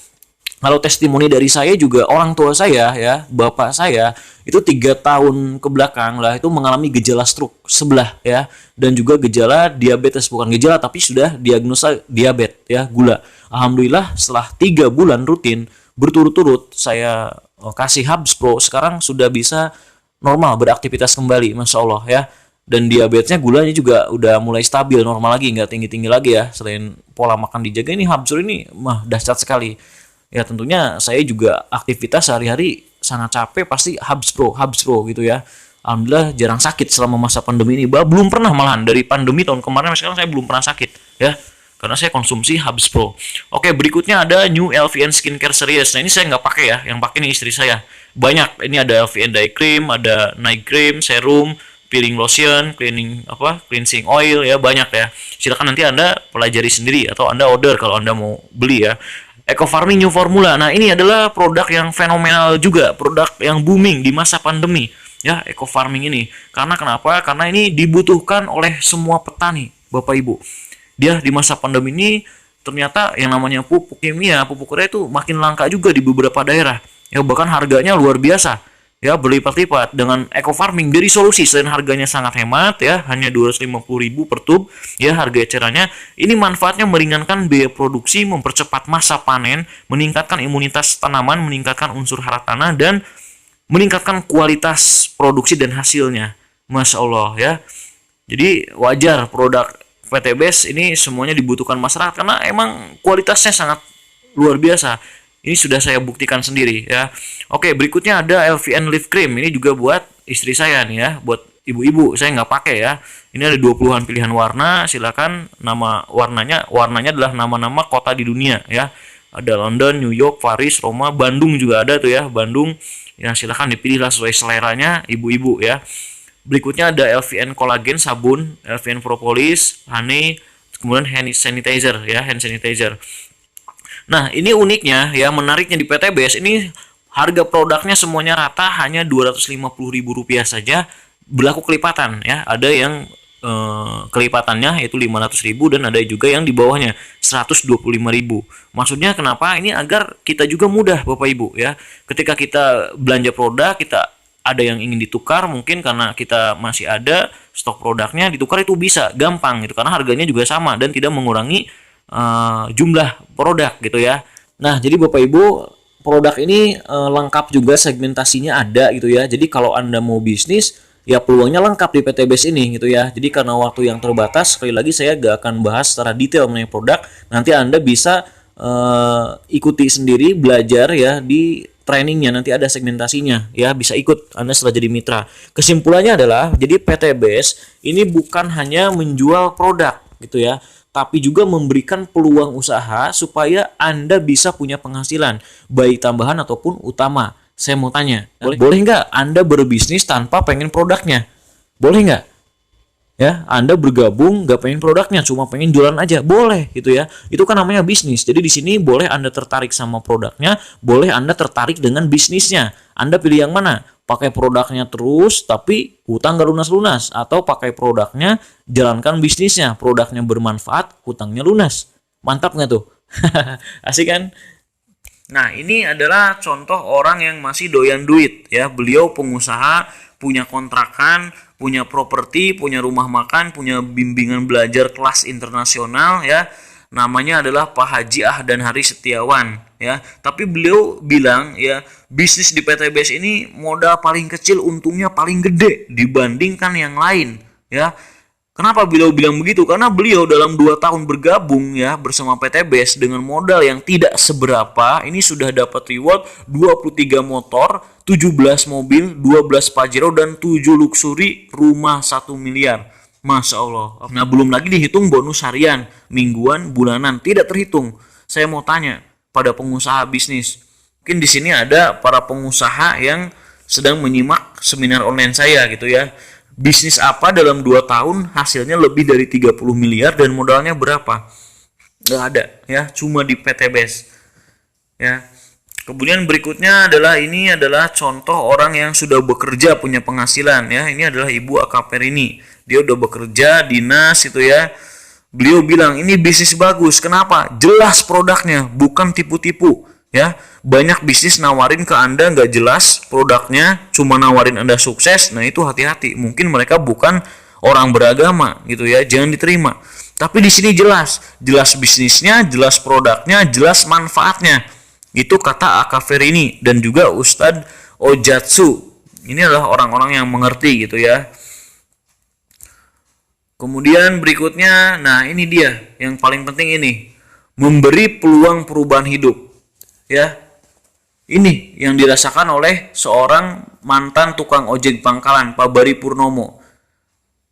Kalau testimoni dari saya juga, orang tua saya ya, bapak saya itu 3 tahun ke belakang lah itu mengalami gejala stroke sebelah ya, dan juga gejala diabetes, bukan gejala tapi sudah diagnosa diabetes ya, gula. Alhamdulillah setelah 3 bulan rutin berturut-turut saya kasih Habs Pro, sekarang sudah bisa normal beraktivitas kembali, masya Allah ya. Dan diabetesnya, gulanya juga udah mulai stabil, normal lagi, nggak tinggi-tinggi lagi ya. Selain pola makan dijaga, ini Habs Pro ini mah dahsyat sekali. Ya tentunya saya juga aktivitas sehari-hari sangat capek, pasti Habs Pro gitu ya. Alhamdulillah jarang sakit selama masa pandemi ini. Belum pernah, malahan dari pandemi tahun kemarin sekarang saya belum pernah sakit ya. Karena saya konsumsi Habs Pro. Oke, berikutnya ada New LVN Skincare Series. Nah ini saya nggak pakai ya, yang pakai ini istri saya. Banyak, ini ada LVN Day Cream, ada Night Cream, Serum, peeling lotion, cleansing oil ya, banyak ya. Silakan nanti Anda pelajari sendiri atau Anda order kalau Anda mau beli ya. Eco Farming New Formula. Nah, ini adalah produk yang fenomenal juga, produk yang booming di masa pandemi ya, Eco Farming ini. Karena kenapa? Karena ini dibutuhkan oleh semua petani, Bapak Ibu. Dia di masa pandemi ini ternyata yang namanya pupuk kimia, pupuk urea itu makin langka juga di beberapa daerah. Ya, bahkan harganya luar biasa. Ya, berlipat-lipat. Dengan Eco Farming jadi solusi, selain harganya sangat hemat ya, hanya 250.000 per tub ya harga ecerannya. Ini manfaatnya meringankan biaya produksi, mempercepat masa panen, meningkatkan imunitas tanaman, meningkatkan unsur hara tanah, dan meningkatkan kualitas produksi dan hasilnya. Masya Allah ya. Jadi wajar produk PTBS ini semuanya dibutuhkan masyarakat karena emang kualitasnya sangat luar biasa. Ini sudah saya buktikan sendiri ya. Oke, berikutnya ada LVN Lift Cream. Ini juga buat istri saya nih ya, buat ibu-ibu. Saya nggak pakai ya. Ini ada 20-an pilihan warna. Silakan, nama warnanya adalah nama-nama kota di dunia ya. Ada London, New York, Paris, Roma, Bandung juga ada tuh ya, Bandung. Ya, silakan dipilihlah sesuai seleranya ibu-ibu ya. Berikutnya ada LVN Collagen sabun, LVN Propolis, Honey, kemudian hand sanitizer ya, hand sanitizer. Nah, ini uniknya ya, menariknya di PTBS ini harga produknya semuanya rata hanya Rp250.000 saja, berlaku kelipatan ya. Ada yang kelipatannya yaitu 500.000 dan ada juga yang di bawahnya 125.000. Maksudnya kenapa? Ini agar kita juga mudah Bapak Ibu ya. Ketika kita belanja produk, kita ada yang ingin ditukar, mungkin karena kita masih ada stok produknya, ditukar itu bisa gampang gitu karena harganya juga sama dan tidak mengurangi jumlah produk gitu ya. Nah, jadi Bapak Ibu, produk ini lengkap juga, segmentasinya ada gitu ya. Jadi kalau Anda mau bisnis, ya peluangnya lengkap di PTBS ini gitu ya. Jadi karena waktu yang terbatas, sekali lagi saya gak akan bahas secara detail mengenai produk. Nanti Anda bisa ikuti sendiri, belajar ya di trainingnya, nanti ada segmentasinya ya, bisa ikut Anda setelah jadi mitra. Kesimpulannya adalah, jadi PTBS ini bukan hanya menjual produk gitu ya, tapi juga memberikan peluang usaha supaya Anda bisa punya penghasilan, baik tambahan ataupun utama. Saya mau tanya, boleh nggak Anda berbisnis tanpa pengen produknya? Boleh nggak? Ya, Anda bergabung nggak pengen produknya, cuma pengen jualan aja, boleh gitu ya. Itu kan namanya bisnis. Jadi di sini boleh Anda tertarik sama produknya, boleh Anda tertarik dengan bisnisnya. Anda pilih yang mana? Pakai produknya terus tapi hutang nggak lunas-lunas, atau pakai produknya jalankan bisnisnya, produknya bermanfaat, hutangnya lunas. Mantap nggak tuh? Asik kan? Nah, ini adalah contoh orang yang masih doyan duit ya. Beliau pengusaha, punya kontrakan, punya properti, punya rumah makan, punya bimbingan belajar kelas internasional ya. Namanya adalah Pak Haji Ahdan Hari Setiawan ya. Tapi beliau bilang ya, bisnis di PTBS ini modal paling kecil, untungnya paling gede dibandingkan yang lain ya. Kenapa beliau bilang begitu? Karena beliau dalam 2 tahun bergabung ya bersama PTBS dengan modal yang tidak seberapa, ini sudah dapat reward 23 motor, 17 mobil, 12 Pajero, dan 7 luxury rumah 1 miliar. Masya Allah. Nah, belum lagi dihitung bonus harian, mingguan, bulanan, tidak terhitung. Saya mau tanya pada pengusaha bisnis. Mungkin di sini ada para pengusaha yang sedang menyimak seminar online saya gitu ya. Bisnis apa dalam 2 tahun hasilnya lebih dari 30 miliar dan modalnya berapa? Nggak ada ya, cuma di PTBS ya. Kemudian berikutnya adalah contoh orang yang sudah bekerja punya penghasilan ya. Ini adalah Ibu Akaper ini. Dia udah bekerja dinas itu ya. Beliau bilang ini bisnis bagus. Kenapa? Jelas produknya, bukan tipu-tipu ya. Banyak bisnis nawarin ke Anda nggak jelas produknya, cuma nawarin Anda sukses. Nah itu hati-hati. Mungkin mereka bukan orang beragama gitu ya. Jangan diterima. Tapi di sini jelas bisnisnya, jelas produknya, jelas manfaatnya. Itu kata Akaverini dan juga Ustadz Ojatsu. Ini adalah orang-orang yang mengerti gitu ya. Kemudian berikutnya, nah ini dia yang paling penting ini, memberi peluang perubahan hidup. Ya. Ini yang dirasakan oleh seorang mantan tukang ojek pangkalan, Pak Bari Purnomo.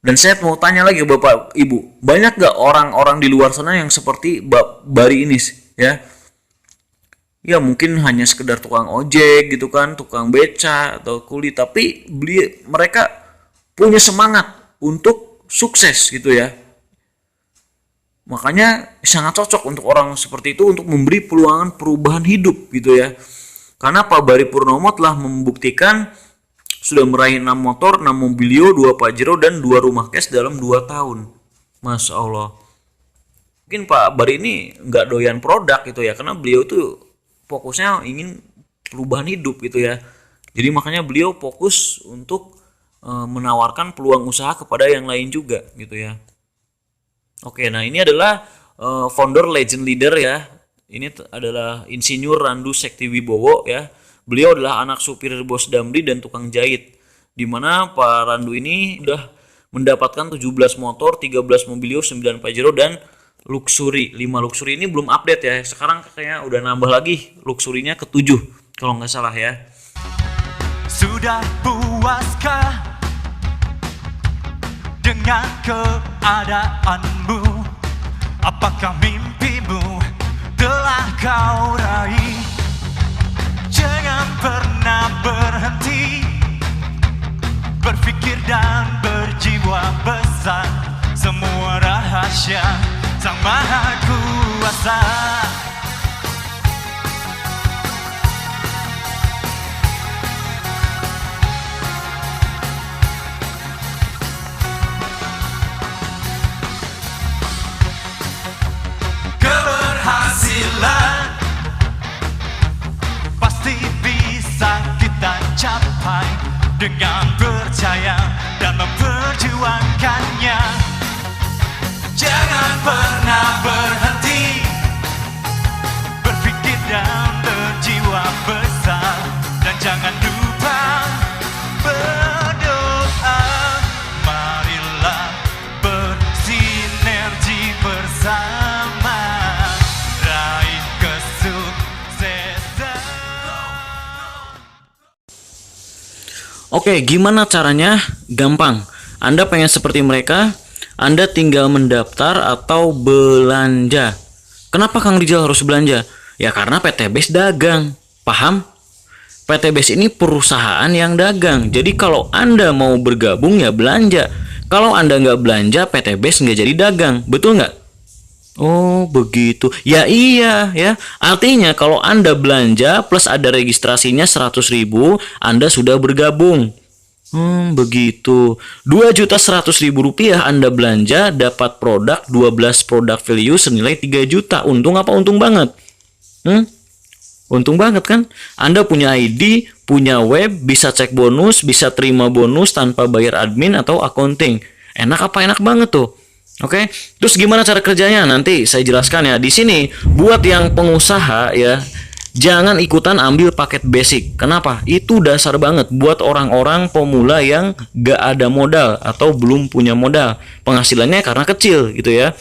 Dan saya mau tanya lagi Bapak Ibu, banyak gak orang-orang di luar sana yang seperti Bari ini ya? Ya mungkin hanya sekedar tukang ojek gitu kan, tukang beca atau kuli, tapi mereka punya semangat untuk sukses gitu ya. Makanya sangat cocok untuk orang seperti itu untuk memberi perubahan hidup gitu ya. Karena Pak Bari Purnomo telah membuktikan sudah meraih 6 motor, 6 mobilio, 2 Pajero dan 2 rumah cash dalam 2 tahun. Masya Allah. Mungkin Pak Bari ini nggak doyan produk gitu ya, karena beliau tuh fokusnya ingin perubahan hidup gitu ya. Jadi makanya beliau fokus untuk menawarkan peluang usaha kepada yang lain juga gitu ya. Oke, nah ini adalah founder legend leader ya. Ini adalah Insinyur Randu Sektiwibowo ya. Beliau adalah anak supir bos Damri dan tukang jahit. Di mana Pak Randu ini udah mendapatkan 17 motor, 13 mobilio, 9 Pajero dan Luxury. 5 Luxury ini belum update ya. Sekarang kayaknya udah nambah lagi Luxury-nya ke-7 kalau nggak salah ya. Sudah puaskah dengan keadaanmu? Apakah mimpimu telah kau raih? Jangan pernah berhenti berpikir dan berjiwa besar. Semua rahasia Sang Maha Kuasa. Keberhasilan pasti bisa kita capai dengan percaya dan memperjuangkannya. Jangan pernah berhenti berpikir dan berjiwa besar, dan jangan lupa berdoa. Marilah bersinergi bersama raih kesuksesan. Oke, gimana caranya? Gampang. Anda pengen seperti mereka, Anda tinggal mendaftar atau belanja. Kenapa Kang Rijal harus belanja? Ya karena PT BES dagang. Paham? PT BES ini perusahaan yang dagang. Jadi kalau Anda mau bergabung ya belanja. Kalau Anda nggak belanja, PT BES nggak jadi dagang. Betul nggak? Oh begitu. Ya iya ya. Artinya kalau Anda belanja plus ada registrasinya 100.000, Anda sudah bergabung. Begitu. 2.100.000 rupiah Anda belanja, dapat produk 12 produk value senilai 3 juta. Untung apa untung banget? Untung banget kan? Anda punya ID, punya web, bisa cek bonus, bisa terima bonus tanpa bayar admin atau accounting. Enak apa enak banget tuh. Oke. Terus gimana cara kerjanya? Nanti saya jelaskan ya. Di sini buat yang pengusaha ya, jangan ikutan ambil paket basic. Kenapa? Itu dasar banget buat orang-orang pemula yang gak ada modal atau belum punya modal. Penghasilannya karena kecil gitu ya.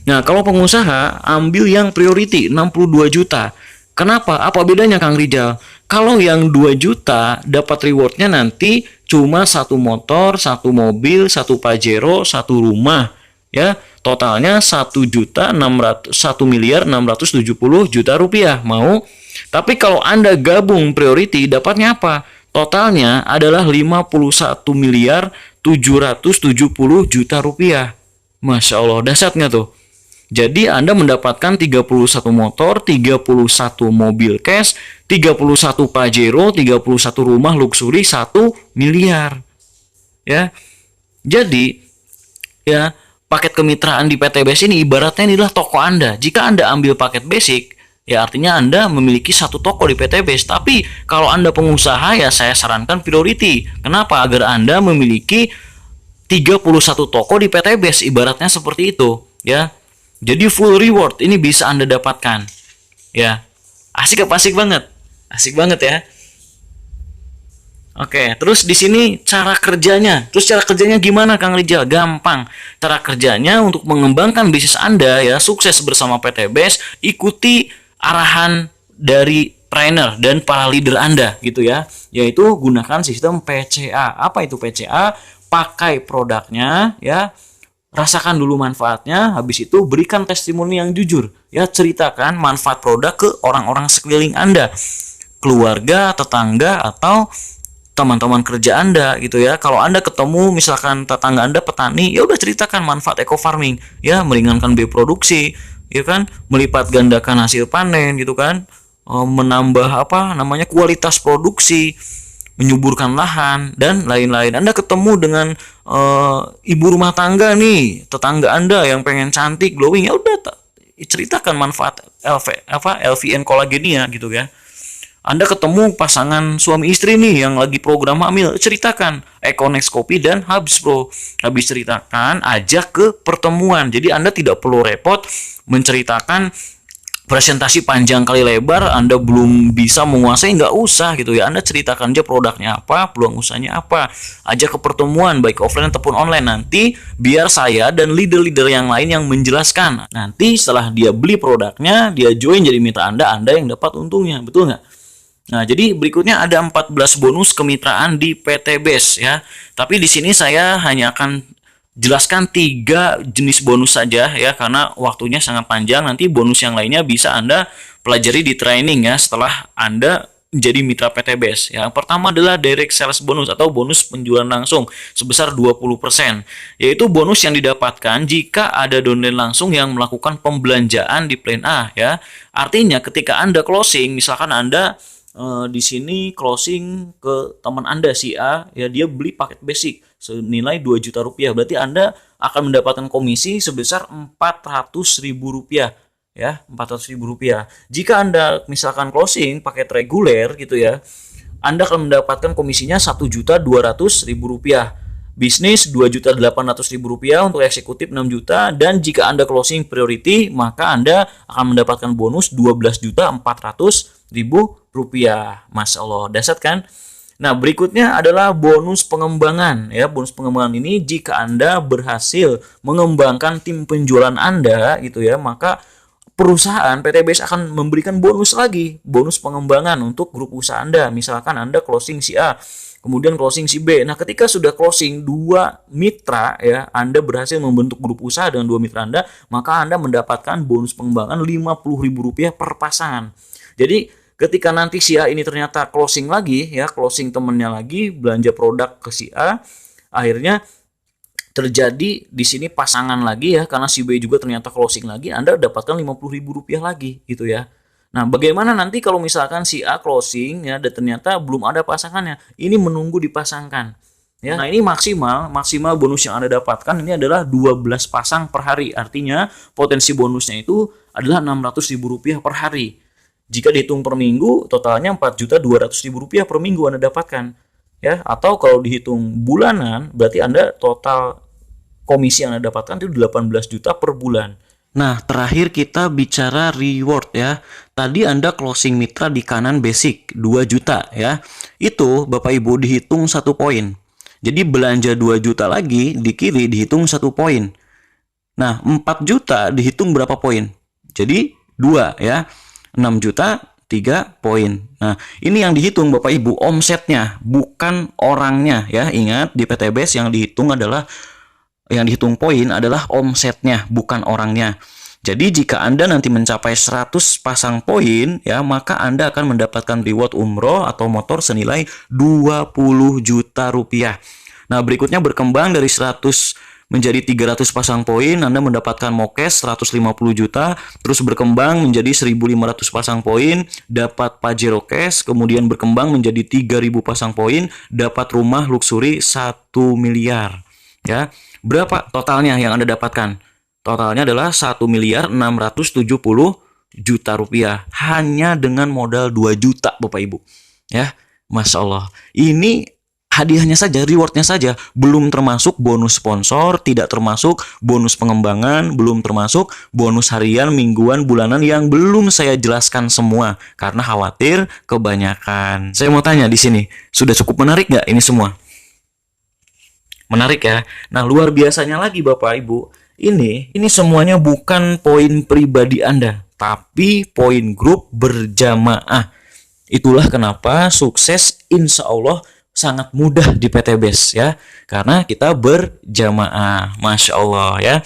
Nah, kalau pengusaha ambil yang priority 62 juta. Kenapa? Apa bedanya Kang Rijal? Kalau yang 2 juta dapat rewardnya nanti cuma 1 motor, 1 mobil, 1 Pajero, 1 rumah. Ya, totalnya 1.670.000 rupiah. Mau? Tapi kalau Anda gabung priority dapatnya apa? Totalnya adalah 51.770.000 rupiah. Masya Allah, dahsyat nggak tuh? Jadi Anda mendapatkan 31 motor, 31 mobil cash, 31 Pajero, 31 rumah luxury, 1 miliar. Ya. Jadi ya, paket kemitraan di PTBS ini ibaratnya inilah toko Anda. Jika Anda ambil paket basic, ya artinya Anda memiliki satu toko di PTBS. Tapi kalau Anda pengusaha, ya saya sarankan priority. Kenapa? Agar Anda memiliki 31 toko di PTBS, ibaratnya seperti itu, ya. Jadi full reward ini bisa Anda dapatkan. Ya. Asik apa asik banget? Asik banget ya. Oke, terus di sini cara kerjanya. Terus cara kerjanya gimana Kang Rijal? Gampang. Cara kerjanya untuk mengembangkan bisnis Anda ya, sukses bersama PTBS, ikuti arahan dari trainer dan para leader Anda gitu ya. Yaitu gunakan sistem PCA. Apa itu PCA? Pakai produknya ya. Rasakan dulu manfaatnya, habis itu berikan testimoni yang jujur. Ya, ceritakan manfaat produk ke orang-orang sekeliling Anda. Keluarga, tetangga, atau teman-teman kerja Anda gitu ya. Kalau Anda ketemu misalkan tetangga Anda petani, ya udah ceritakan manfaat eco farming, ya, meringankan biaya produksi, ya kan, melipat gandakan hasil panen gitu kan, menambah kualitas produksi, menyuburkan lahan dan lain-lain. Anda ketemu dengan ibu rumah tangga nih, tetangga Anda yang pengen cantik, glowing, ya udah ceritakan manfaat LVN kolagenia gitu ya. Anda ketemu pasangan suami istri nih yang lagi program hamil, ceritakan Econex Kopi dan Habs Pro. Habis ceritakan, ajak ke pertemuan. Jadi Anda tidak perlu repot menceritakan presentasi panjang kali lebar, Anda belum bisa menguasai, nggak usah gitu ya. Anda ceritakan aja produknya apa, peluang usahanya apa. Ajak ke pertemuan baik offline ataupun online. Nanti biar saya dan leader-leader yang lain yang menjelaskan. Nanti setelah dia beli produknya, dia join jadi mitra Anda yang dapat untungnya. Betul nggak? Nah, jadi berikutnya ada 14 bonus kemitraan di PTBS ya. Tapi di sini saya hanya akan jelaskan 3 jenis bonus saja ya, karena waktunya sangat panjang. Nanti bonus yang lainnya bisa Anda pelajari di training ya setelah Anda menjadi mitra PTBS. Yang pertama adalah direct sales bonus atau bonus penjualan langsung sebesar 20%, yaitu bonus yang didapatkan jika ada downline langsung yang melakukan pembelanjaan di plan A ya. Artinya ketika Anda closing, misalkan Anda di sini closing ke teman Anda si A ya, dia beli paket basic senilai 2 juta rupiah, berarti Anda akan mendapatkan komisi sebesar 400 ribu rupiah ya, 400 ribu rupiah. Jika Anda misalkan closing paket reguler gitu ya, Anda akan mendapatkan komisinya 1.200.000 rupiah. Bisnis 2.800.000 rupiah, untuk eksekutif 6 juta, dan jika Anda closing priority maka Anda akan mendapatkan bonus 12.400.000 rupiah. Masya Allah, dahsyat kan? Nah, berikutnya adalah bonus pengembangan ya. Bonus pengembangan ini jika Anda berhasil mengembangkan tim penjualan Anda gitu ya, maka perusahaan PTBS akan memberikan bonus lagi, bonus pengembangan untuk grup usaha Anda. Misalkan Anda closing si A, kemudian closing si B. Nah, ketika sudah closing 2 mitra ya, Anda berhasil membentuk grup usaha dengan 2 mitra Anda, maka Anda mendapatkan bonus pengembangan Rp50.000 per pasangan. Jadi ketika nanti si A ini ternyata closing lagi ya, closing temennya lagi, belanja produk ke si A, akhirnya terjadi di sini pasangan lagi ya, karena si B juga ternyata closing lagi, Anda dapatkan Rp50.000 lagi gitu ya. Nah, bagaimana nanti kalau misalkan si A closing ya dan ternyata belum ada pasangannya? Ini menunggu dipasangkan ya. Nah, ini maksimal bonus yang Anda dapatkan ini adalah 12 pasang per hari. Artinya potensi bonusnya itu adalah Rp600.000 per hari. Jika dihitung per minggu, totalnya Rp4.200.000 per minggu Anda dapatkan ya. Atau kalau dihitung bulanan, berarti Anda total komisi yang Anda dapatkan itu 18 juta per bulan. Nah, terakhir kita bicara reward ya. Tadi Anda closing mitra di kanan basic 2 juta ya. Itu Bapak Ibu dihitung 1 poin. Jadi belanja 2 juta lagi di kiri dihitung 1 poin. Nah, 4 juta dihitung berapa poin? Jadi 2 ya. 6 juta 3 poin. Nah, ini yang dihitung Bapak Ibu omsetnya, bukan orangnya ya. Ingat, di PTBS yang dihitung poin adalah omsetnya, bukan orangnya. Jadi jika Anda nanti mencapai 100 pasang poin ya, maka Anda akan mendapatkan reward umroh atau motor senilai 20 juta rupiah. Nah, berikutnya berkembang dari 100 menjadi 300 pasang poin, Anda mendapatkan mokes 150 juta, terus berkembang menjadi 1.500 pasang poin, dapat Pajero cash, kemudian berkembang menjadi 3.000 pasang poin, dapat rumah luxury 1 miliar. Ya, berapa totalnya yang Anda dapatkan? Totalnya adalah 1.670 juta rupiah hanya dengan modal 2 juta, Bapak Ibu. Ya, Masya Allah. Ini hadiahnya saja, rewardnya saja, belum termasuk bonus sponsor, tidak termasuk bonus pengembangan, belum termasuk bonus harian, mingguan, bulanan yang belum saya jelaskan semua karena khawatir kebanyakan. Saya mau tanya di sini, sudah cukup menarik nggak ini semua? Menarik ya. Nah, luar biasanya lagi Bapak Ibu, ini semuanya bukan poin pribadi Anda, tapi poin grup berjamaah. Itulah kenapa sukses insya Allah sangat mudah di PT BES ya, karena kita berjamaah. Masya Allah ya.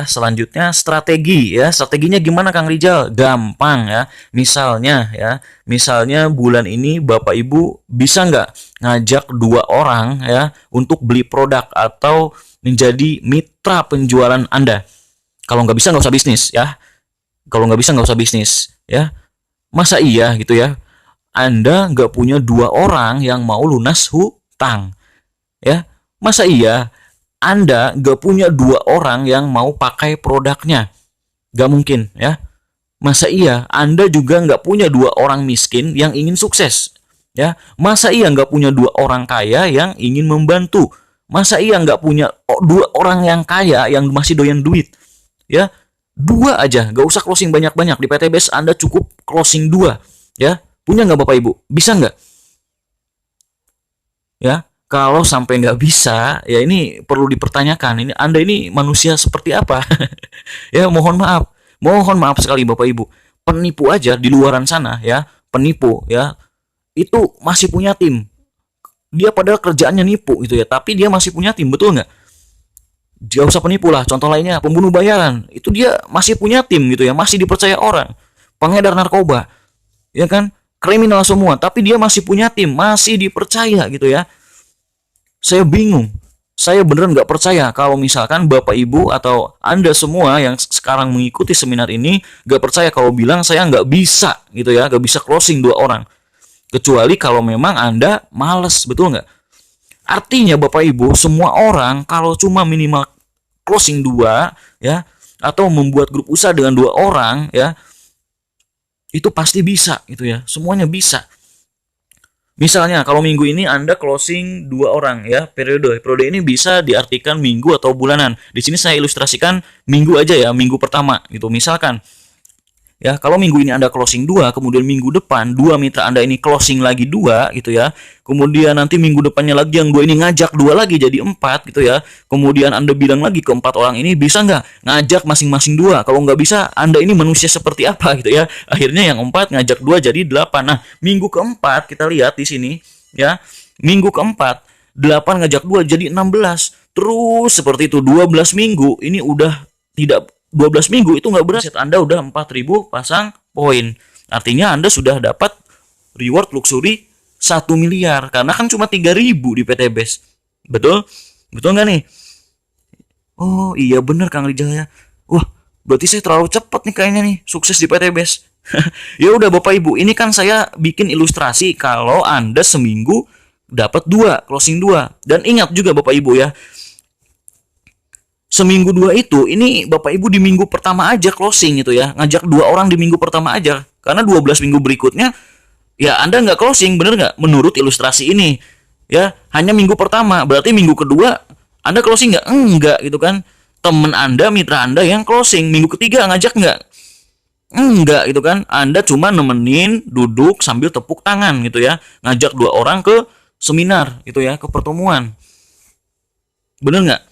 Selanjutnya strategi ya. Strateginya gimana Kang Rijal? Gampang ya. Misalnya bulan ini Bapak Ibu bisa nggak ngajak 2 orang ya untuk beli produk atau menjadi mitra penjualan Anda. Kalau nggak bisa nggak usah bisnis ya. Masa iya gitu ya? Anda nggak punya 2 orang yang mau lunas hutang ya? Masa iya Anda nggak punya 2 orang yang mau pakai produknya? Nggak mungkin ya. Masa iya Anda juga nggak punya 2 orang miskin yang ingin sukses ya? Masa iya nggak punya 2 orang kaya yang ingin membantu? Masa iya nggak punya 2 orang yang kaya yang masih doyan duit ya? 2 aja, nggak usah closing banyak-banyak. Di PT BES Anda cukup closing 2 ya. Punya nggak Bapak Ibu? Bisa nggak? Ya, kalau sampai nggak bisa, ya ini perlu dipertanyakan. Ini Anda ini manusia seperti apa? Ya, mohon maaf sekali Bapak Ibu. Penipu aja di luaran sana ya, penipu ya, itu masih punya tim. Dia padahal kerjaannya nipu gitu ya, tapi dia masih punya tim, betul nggak? Gak usah penipu lah. Contoh lainnya pembunuh bayaran, itu dia masih punya tim gitu ya, masih dipercaya orang. Pengedar narkoba, ya kan? Kriminal semua, tapi dia masih punya tim, masih dipercaya gitu ya. Saya bingung, saya beneran nggak percaya kalau misalkan Bapak Ibu atau Anda semua yang sekarang mengikuti seminar ini nggak percaya kalau bilang saya nggak bisa gitu ya, nggak bisa closing 2 orang. Kecuali kalau memang Anda males, betul nggak? Artinya Bapak Ibu, semua orang kalau cuma minimal closing 2 ya, atau membuat grup usaha dengan 2 orang ya, itu pasti bisa gitu ya, semuanya bisa. Misalnya kalau minggu ini Anda closing 2 orang ya, periode ini bisa diartikan minggu atau bulanan. Di sini saya ilustrasikan minggu aja ya, minggu pertama gitu. Misalkan ya, kalau minggu ini Anda closing 2, kemudian minggu depan 2 mitra Anda ini closing lagi 2 gitu ya. Kemudian nanti minggu depannya lagi yang 2 ini ngajak 2 lagi jadi 4 gitu ya. Kemudian Anda bilang lagi ke 4 orang ini, bisa nggak ngajak masing-masing 2? Kalau nggak bisa, Anda ini manusia seperti apa gitu ya. Akhirnya yang 4 ngajak 2 jadi 8. Nah, minggu keempat kita lihat di sini ya. Minggu keempat 8 ngajak 2 jadi 16. Terus seperti itu 12 minggu ini udah tidak 12 minggu itu nggak berhasil, Anda udah 4.000 pasang poin. Artinya Anda sudah dapat reward luxury 1 miliar. Karena kan cuma 3.000 di PT BES. Betul? Betul nggak nih? Oh iya bener Kang Rijal ya. Wah, berarti saya terlalu cepat nih kayaknya nih sukses di PT BES. Ya udah Bapak Ibu, ini kan saya bikin ilustrasi kalau Anda seminggu dapat 2, closing 2. Dan ingat juga Bapak Ibu ya, seminggu 2 itu, ini Bapak Ibu di minggu pertama aja closing gitu ya. Ngajak 2 orang di minggu pertama aja. Karena 12 minggu berikutnya, ya Anda nggak closing, bener nggak? Menurut ilustrasi ini. Ya, hanya minggu pertama. Berarti minggu kedua, Anda closing nggak? Enggak gitu kan. Temen Anda, mitra Anda yang closing. Minggu ketiga ngajak nggak? Enggak gitu kan. Anda cuma nemenin, duduk sambil tepuk tangan gitu ya. Ngajak 2 orang ke seminar gitu ya, ke pertemuan. Bener nggak?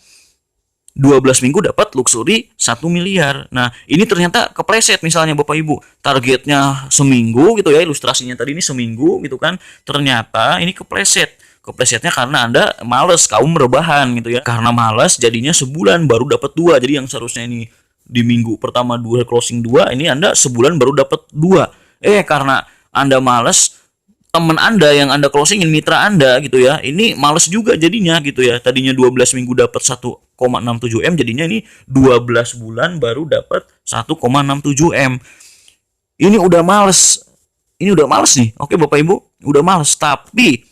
12 minggu dapat luxury 1 miliar. Nah, ini ternyata kepleset misalnya Bapak Ibu. Targetnya seminggu gitu ya, ilustrasinya tadi ini seminggu gitu kan. Ternyata ini kepleset. Keplesetnya karena Anda males, kaum rebahan gitu ya. Karena males jadinya sebulan baru dapat 2. Jadi yang seharusnya ini di minggu pertama 2 closing 2, ini Anda sebulan baru dapat 2. Karena Anda males teman Anda yang Anda closingin, mitra Anda gitu ya, ini males juga jadinya gitu ya. Tadinya 12 minggu dapat 1,67 M, jadinya ini 12 bulan baru dapat 1,67 M. Ini udah males. Ini udah males nih. Oke Bapak Ibu, udah males. Tapi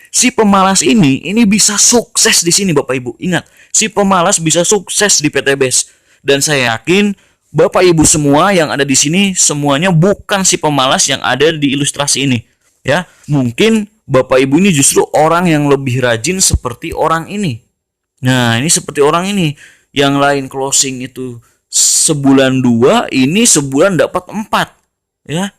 si pemalas ini bisa sukses di sini Bapak Ibu. Ingat, si pemalas bisa sukses di PTBS. Dan saya yakin Bapak Ibu semua yang ada di sini semuanya bukan si pemalas yang ada di ilustrasi ini. Ya, mungkin Bapak Ibu ini justru orang yang lebih rajin seperti orang ini. Nah, ini seperti orang ini. Yang lain closing itu sebulan 2, ini sebulan dapat 4. Ya,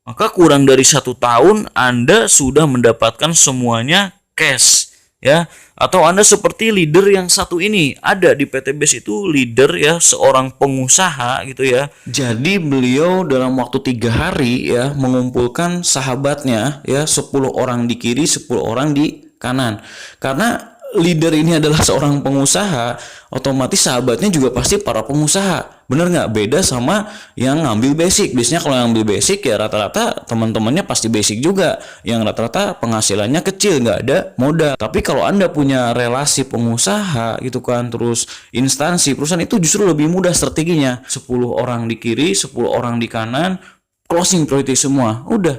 maka kurang dari 1 tahun Anda sudah mendapatkan semuanya cash. Ya, atau Anda seperti leader yang satu ini, ada di PTBS itu leader ya, seorang pengusaha gitu ya. Jadi beliau dalam waktu 3 hari ya mengumpulkan sahabatnya ya, 10 orang di kiri, 10 orang di kanan. Karena leader ini adalah seorang pengusaha, otomatis sahabatnya juga pasti para pengusaha. Bener nggak? Beda sama yang ngambil basic. Biasanya kalau yang ngambil basic ya rata-rata teman-temannya pasti basic juga. Yang rata-rata penghasilannya kecil, nggak ada modal. Tapi kalau Anda punya relasi pengusaha gitu kan, terus instansi, perusahaan, itu justru lebih mudah strateginya. 10 orang di kiri, 10 orang di kanan, closing priority semua. Udah,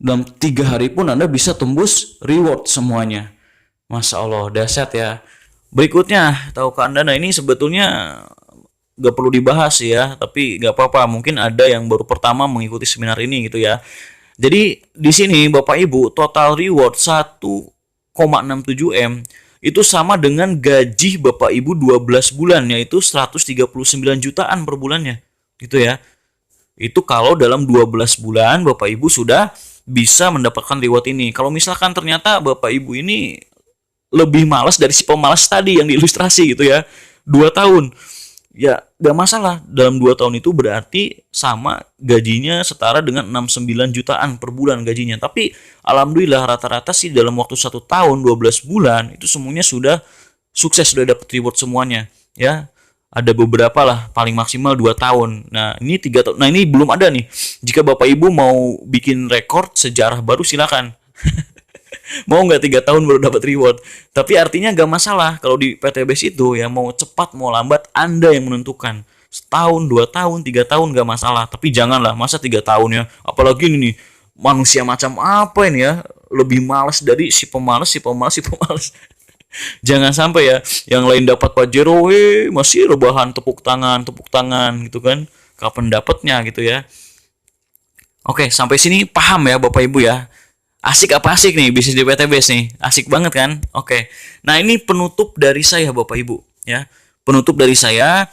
dalam 3 hari pun Anda bisa tembus reward semuanya. Masya Allah, dahsyat ya. Berikutnya, tahukah Anda, nah ini sebetulnya gak perlu dibahas ya, tapi gak apa-apa, mungkin ada yang baru pertama mengikuti seminar ini gitu ya. Jadi di sini Bapak Ibu, total reward 1,67 M itu sama dengan gaji Bapak Ibu 12 bulan, yaitu 139 jutaan per bulannya gitu ya. Itu kalau dalam 12 bulan Bapak Ibu sudah bisa mendapatkan reward ini. Kalau misalkan ternyata Bapak Ibu ini lebih malas dari si pemalas tadi yang diilustrasi gitu ya, 2 tahun ya gak masalah. Dalam 2 tahun itu berarti sama gajinya setara dengan 69 jutaan per bulan gajinya. Tapi alhamdulillah rata-rata sih dalam waktu 1 tahun 12 bulan itu semuanya sudah sukses, sudah dapat reward semuanya ya. Ada beberapa lah, paling maksimal 2 tahun. Nah ini 3 tahun. Nah ini belum ada nih. Jika Bapak Ibu mau bikin rekor sejarah baru silakan. Mau nggak 3 tahun baru dapat reward. Tapi artinya nggak masalah kalau di PTBS itu ya, mau cepat mau lambat Anda yang menentukan. Setahun, 2 tahun, 3 tahun nggak masalah. Tapi janganlah masa 3 tahun ya. Apalagi ini nih, manusia macam apa ini ya, lebih malas dari si pemalas. Jangan sampai ya yang lain dapat Pajero, masih rebahan tepuk tangan gitu kan. Kapan dapatnya gitu ya. Oke, sampai sini paham ya Bapak Ibu ya. Asik apa asik nih bisnis di PTBS nih? Asik banget kan? Oke. Nah, ini penutup dari saya Bapak Ibu ya. Penutup dari saya.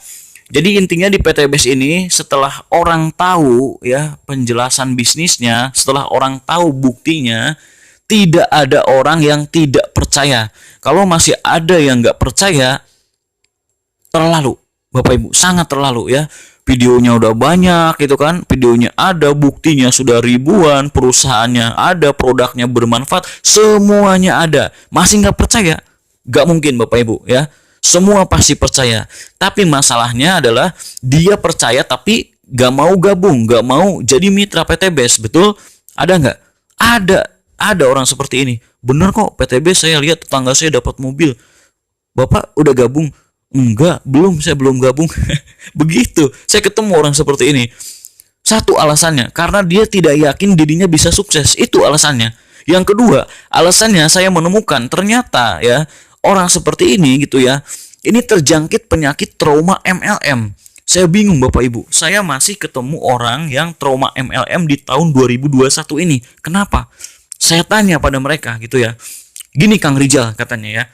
Jadi intinya di PTBS ini, setelah orang tahu ya penjelasan bisnisnya, setelah orang tahu buktinya, tidak ada orang yang tidak percaya. Kalau masih ada yang nggak percaya, terlalu Bapak Ibu, sangat terlalu ya. Videonya udah banyak gitu kan, videonya ada, buktinya sudah ribuan, perusahaannya ada, produknya bermanfaat, semuanya ada, masih nggak percaya? Nggak mungkin Bapak Ibu ya, semua pasti percaya. Tapi masalahnya adalah dia percaya tapi nggak mau gabung, nggak mau jadi mitra PTBS. Betul? Ada nggak? Ada orang seperti ini. Bener kok, PTBS saya lihat tetangga saya dapat mobil. Bapak udah gabung? Enggak, belum, saya belum gabung. Begitu, saya ketemu orang seperti ini. Satu alasannya, karena dia tidak yakin dirinya bisa sukses. Itu alasannya. Yang kedua, alasannya saya menemukan ternyata ya, orang seperti ini gitu ya, ini terjangkit penyakit trauma MLM. Saya bingung Bapak Ibu, saya masih ketemu orang yang trauma MLM di tahun 2021 ini. Kenapa? Saya tanya pada mereka gitu ya. Gini Kang Rijal katanya ya,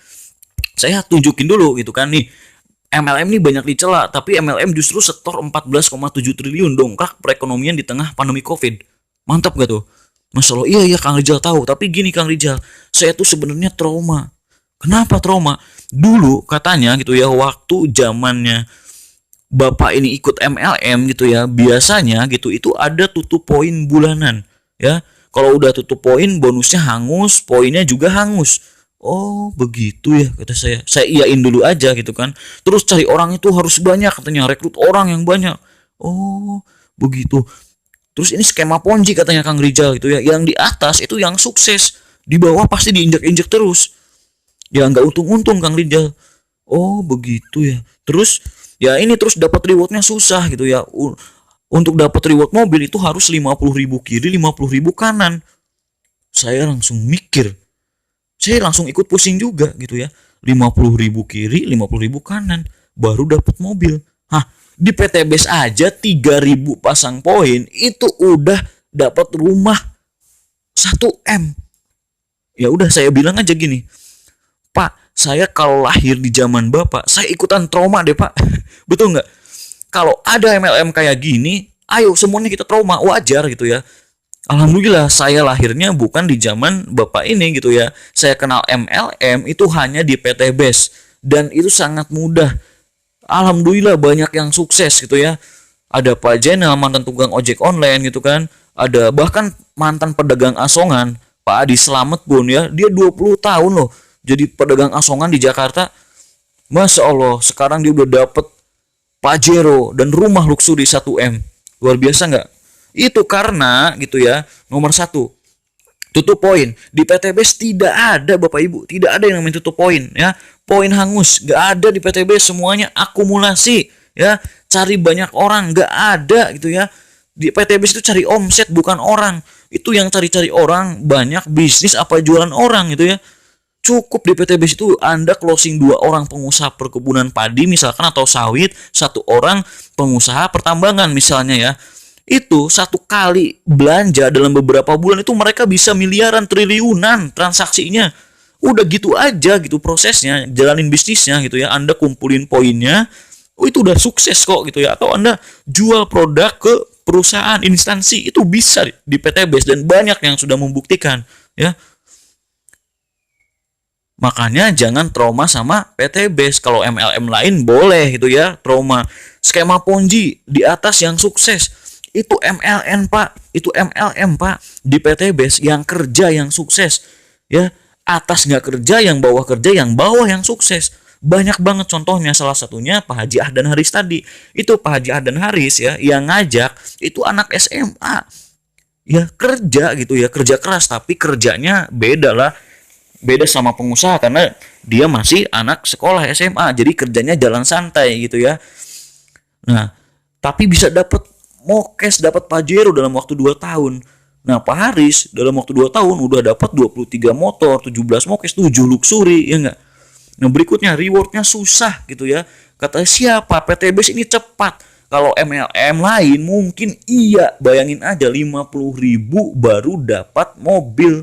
saya tunjukin dulu gitu kan nih, MLM ini banyak dicela, tapi MLM justru setor 14,7 triliun dongkrak perekonomian di tengah pandemi Covid. Mantap gak tuh? Masya Allah, iya Kang Rijal tahu. Tapi gini Kang Rijal, saya tuh sebenarnya trauma. Kenapa trauma? Dulu katanya gitu ya, waktu zamannya Bapak ini ikut MLM gitu ya, biasanya gitu itu ada tutup poin bulanan ya. Kalau udah tutup poin, bonusnya hangus, poinnya juga hangus. Oh begitu ya, kata saya. Saya iyain dulu aja gitu kan. Terus cari orang itu harus banyak katanya, rekrut orang yang banyak. Oh begitu. Terus ini skema Ponzi katanya Kang Rijal gitu ya. Yang di atas itu yang sukses, di bawah pasti diinjak-injak terus. Ya nggak untung-untung Kang Rijal. Oh begitu ya. Terus ya ini terus dapat rewardnya susah gitu ya. Untuk dapat reward mobil itu harus 50.000 kiri, 50.000 kanan. Saya langsung mikir. Saya langsung ikut pusing juga gitu ya. 50.000 kiri, 50.000 kanan. Baru dapat mobil. Hah, di PTBS aja 3.000 pasang poin itu udah dapat rumah 1 M. Ya udah saya bilang aja gini, Pak, saya kalau lahir di zaman Bapak, saya ikutan trauma deh Pak. Betul nggak? Kalau ada MLM kayak gini, ayo semuanya kita trauma, wajar gitu ya. Alhamdulillah saya lahirnya bukan di zaman Bapak ini gitu ya. Saya kenal MLM itu hanya di PTBS dan itu sangat mudah. Alhamdulillah banyak yang sukses gitu ya. Ada Pak Jenal, mantan tukang ojek online gitu kan. Ada bahkan mantan pedagang asongan, Pak Adi Slamet pun ya. Dia 20 tahun loh jadi pedagang asongan di Jakarta. Masya Allah, sekarang dia udah dapet Pajero dan rumah luxury 1 M. Luar biasa nggak? Itu karena gitu ya, nomor satu, tutup poin. Di PTBS tidak ada Bapak Ibu, tidak ada yang namanya tutup poin ya. Poin hangus, nggak ada di PTBS, semuanya akumulasi ya. Cari banyak orang, nggak ada gitu ya. Di PTBS itu cari omset bukan orang. Itu yang cari-cari orang, banyak bisnis apa jualan orang gitu ya. Cukup di PTBS itu Anda closing 2 orang pengusaha perkebunan padi misalkan atau sawit, 1 orang pengusaha pertambangan misalnya ya. Itu 1 kali belanja dalam beberapa bulan itu mereka bisa miliaran, triliunan transaksinya. Udah gitu aja gitu prosesnya, jalanin bisnisnya gitu ya. Anda kumpulin poinnya, oh itu udah sukses kok gitu ya. Atau Anda jual produk ke perusahaan, instansi, itu bisa di PTBS dan banyak yang sudah membuktikan ya. Makanya jangan trauma sama PTBS. Kalau MLM lain boleh gitu ya, trauma. Skema Ponzi di atas yang sukses. Itu MLM Pak, itu MLM Pak. Di PTBS yang kerja yang sukses. Ya, atas nggak kerja, yang bawah kerja, yang bawah yang sukses. Banyak banget contohnya, salah satunya Pak Haji Ahdan Haris tadi. Itu Pak Haji Ahdan Haris ya, yang ngajak itu anak SMA. Ya kerja gitu ya, kerja keras tapi kerjanya beda lah. Beda sama pengusaha karena dia masih anak sekolah SMA, jadi kerjanya jalan santai gitu ya. Nah, tapi bisa dapat mokes, dapat Pajero dalam waktu 2 tahun. Nah, Pak Haris dalam waktu 2 tahun udah dapat 23 motor, 17 mokes, 7 luxury, ya enggak? Nah, berikutnya rewardnya susah gitu ya. Kata siapa? PTBS ini cepat. Kalau MLM lain mungkin iya, bayangin aja 50.000 baru dapat mobil.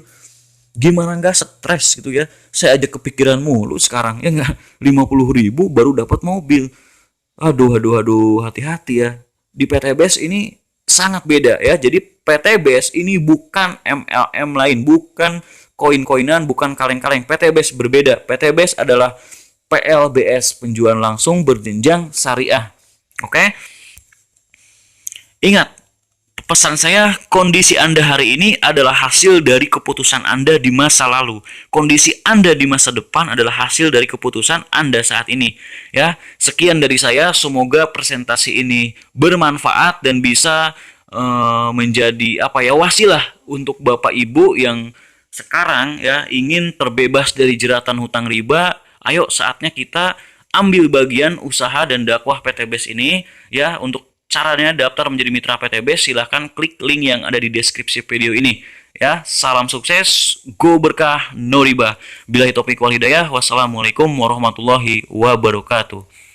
Gimana nggak stres gitu ya. Saya aja kepikiran mulu sekarang ya nggak, 50.000 baru dapat mobil. Aduh, hati-hati ya. Di PTBS ini sangat beda ya. Jadi PTBS ini bukan MLM lain, bukan koin-koinan, bukan kaleng-kaleng. PTBS berbeda. PTBS adalah PLBS, penjualan langsung berjenjang syariah. Oke? Ingat, pesan saya, kondisi Anda hari ini adalah hasil dari keputusan Anda di masa lalu. Kondisi Anda di masa depan adalah hasil dari keputusan Anda saat ini. Ya, sekian dari saya. Semoga presentasi ini bermanfaat dan bisa menjadi wasilah untuk Bapak Ibu yang sekarang ya ingin terbebas dari jeratan hutang riba. Ayo saatnya kita ambil bagian usaha dan dakwah PTBS ini ya. Untuk caranya daftar menjadi mitra PTBS, silahkan klik link yang ada di deskripsi video ini. Ya, salam sukses, go berkah, no riba. Billahi taufiq wal hidayah. Wassalamualaikum warahmatullahi wabarakatuh.